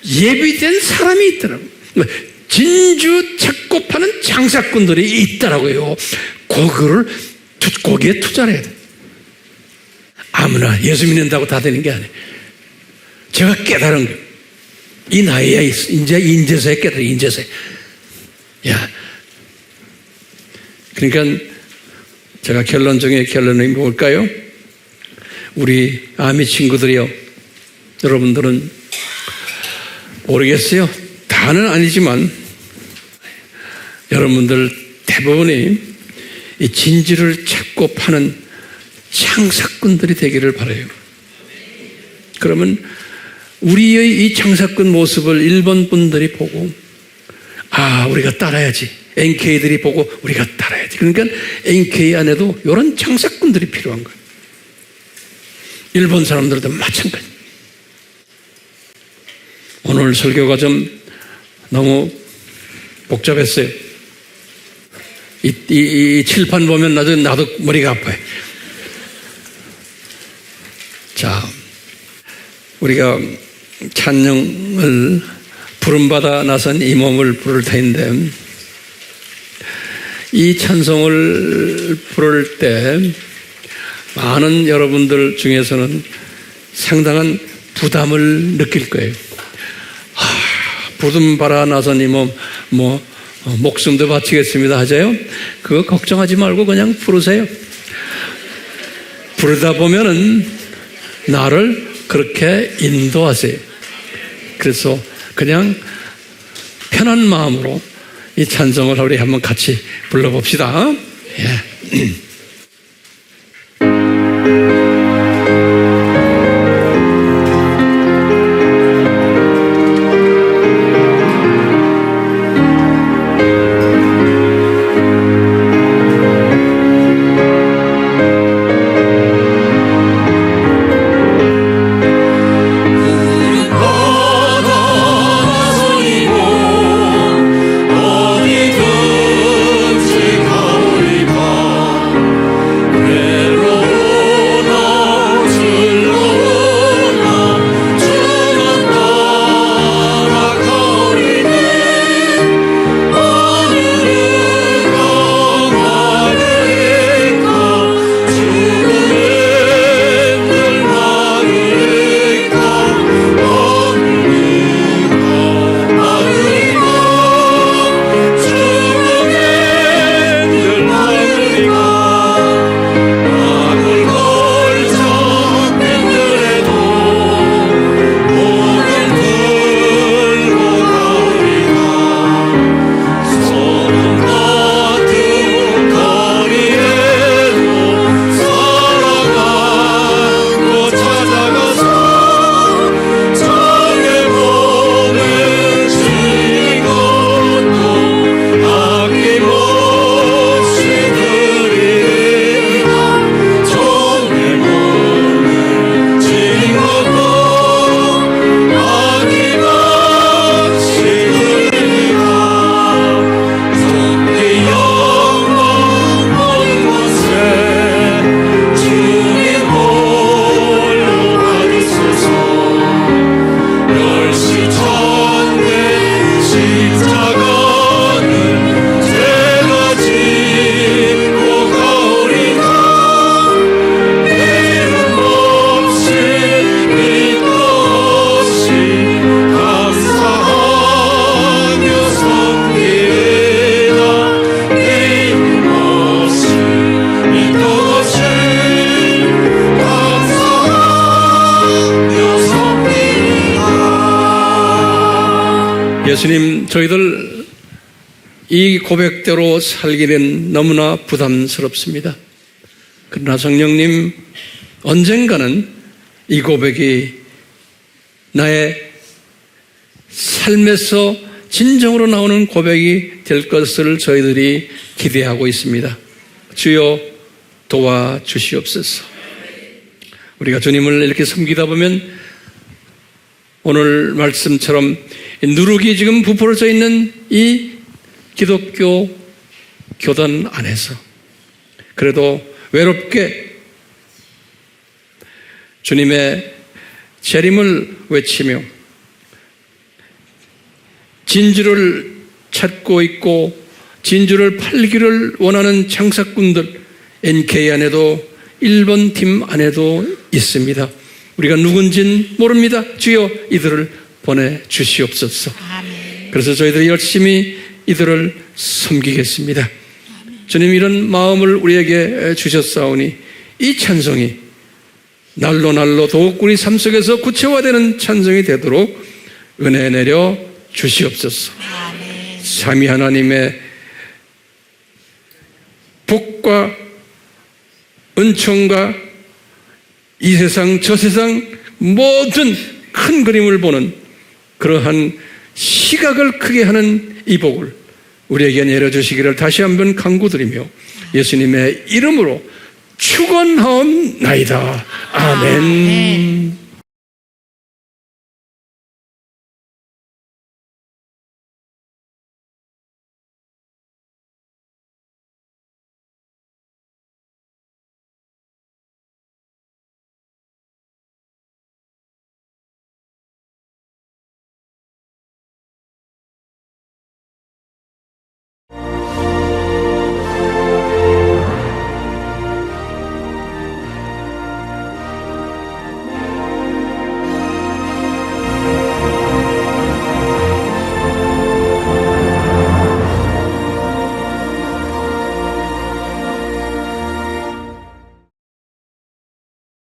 예비된 사람이 있더라고요. 진주 찾고 파는 장사꾼들이 있더라고요. 거기에 투자를 해야 돼. 아무나 예수 믿는다고 다 되는 게 아니에요. 제가 깨달은 거예요. 이 나이에 이제 인제서에 깨달아. 인제서에. 그러니까 제가 결론 중에 결론이 뭘까요? 우리 아미 친구들이요, 여러분들은 모르겠어요. 다는 아니지만 여러분들 대부분이 이 진주를 찾고 파는 장사꾼들이 되기를 바라요. 그러면 우리의 이 장사꾼 모습을 일본 분들이 보고 우리가 따라야지. NK들이 보고 우리가 따라야지. 그러니까 NK 안에도 이런 장사꾼들이 필요한 거예요. 일본 사람들도 마찬가지. 오늘 설교가 좀 너무 복잡했어요. 이 칠판 보면 나도 머리가 아파요. 자, 우리가 찬양을 부름받아 나선 이 몸을 부를 터인데, 이 찬송을 부를 때 많은 여러분들 중에서는 상당한 부담을 느낄 거예요. 부름받아 나선 이 몸, 목숨도 바치겠습니다 하자요? 그거 걱정하지 말고 그냥 부르세요. 부르다 보면은 나를 그렇게 인도하세요. 그래서 그냥 편한 마음으로 이 찬송을 우리 한번 같이 불러봅시다. 예. 어디든지 가오리까 예수님, 저희들 이 고백대로 살기는 너무나 부담스럽습니다. 그러나 성령님, 언젠가는 이 고백이 나의 삶에서 진정으로 나오는 고백이 될 것을 저희들이 기대하고 있습니다. 주여 도와주시옵소서. 우리가 주님을 이렇게 섬기다 보면 오늘 말씀처럼 누룩이 지금 부풀어져 있는 이 기독교 교단 안에서 그래도 외롭게 주님의 재림을 외치며 진주를 찾고 있고 진주를 팔기를 원하는 장사꾼들 NK 안에도 1번 팀 안에도 있습니다. 우리가 누군진 모릅니다. 주여 이들을 보내주시옵소서. 그래서 저희들이 열심히 이들을 섬기겠습니다. 주님, 이런 마음을 우리에게 주셨사오니 이 찬송이 날로 날로 더욱 우리 삶 속에서 구체화되는 찬송이 되도록 은혜 내려 주시옵소서. 삼위 하나님의 복과 은총과 이 세상 저 세상 모든 큰 그림을 보는 그러한 시각을 크게 하는 이 복을 우리에게 내려주시기를 다시 한번 간구드리며 예수님의 이름으로 축원하옵나이다. 아멘.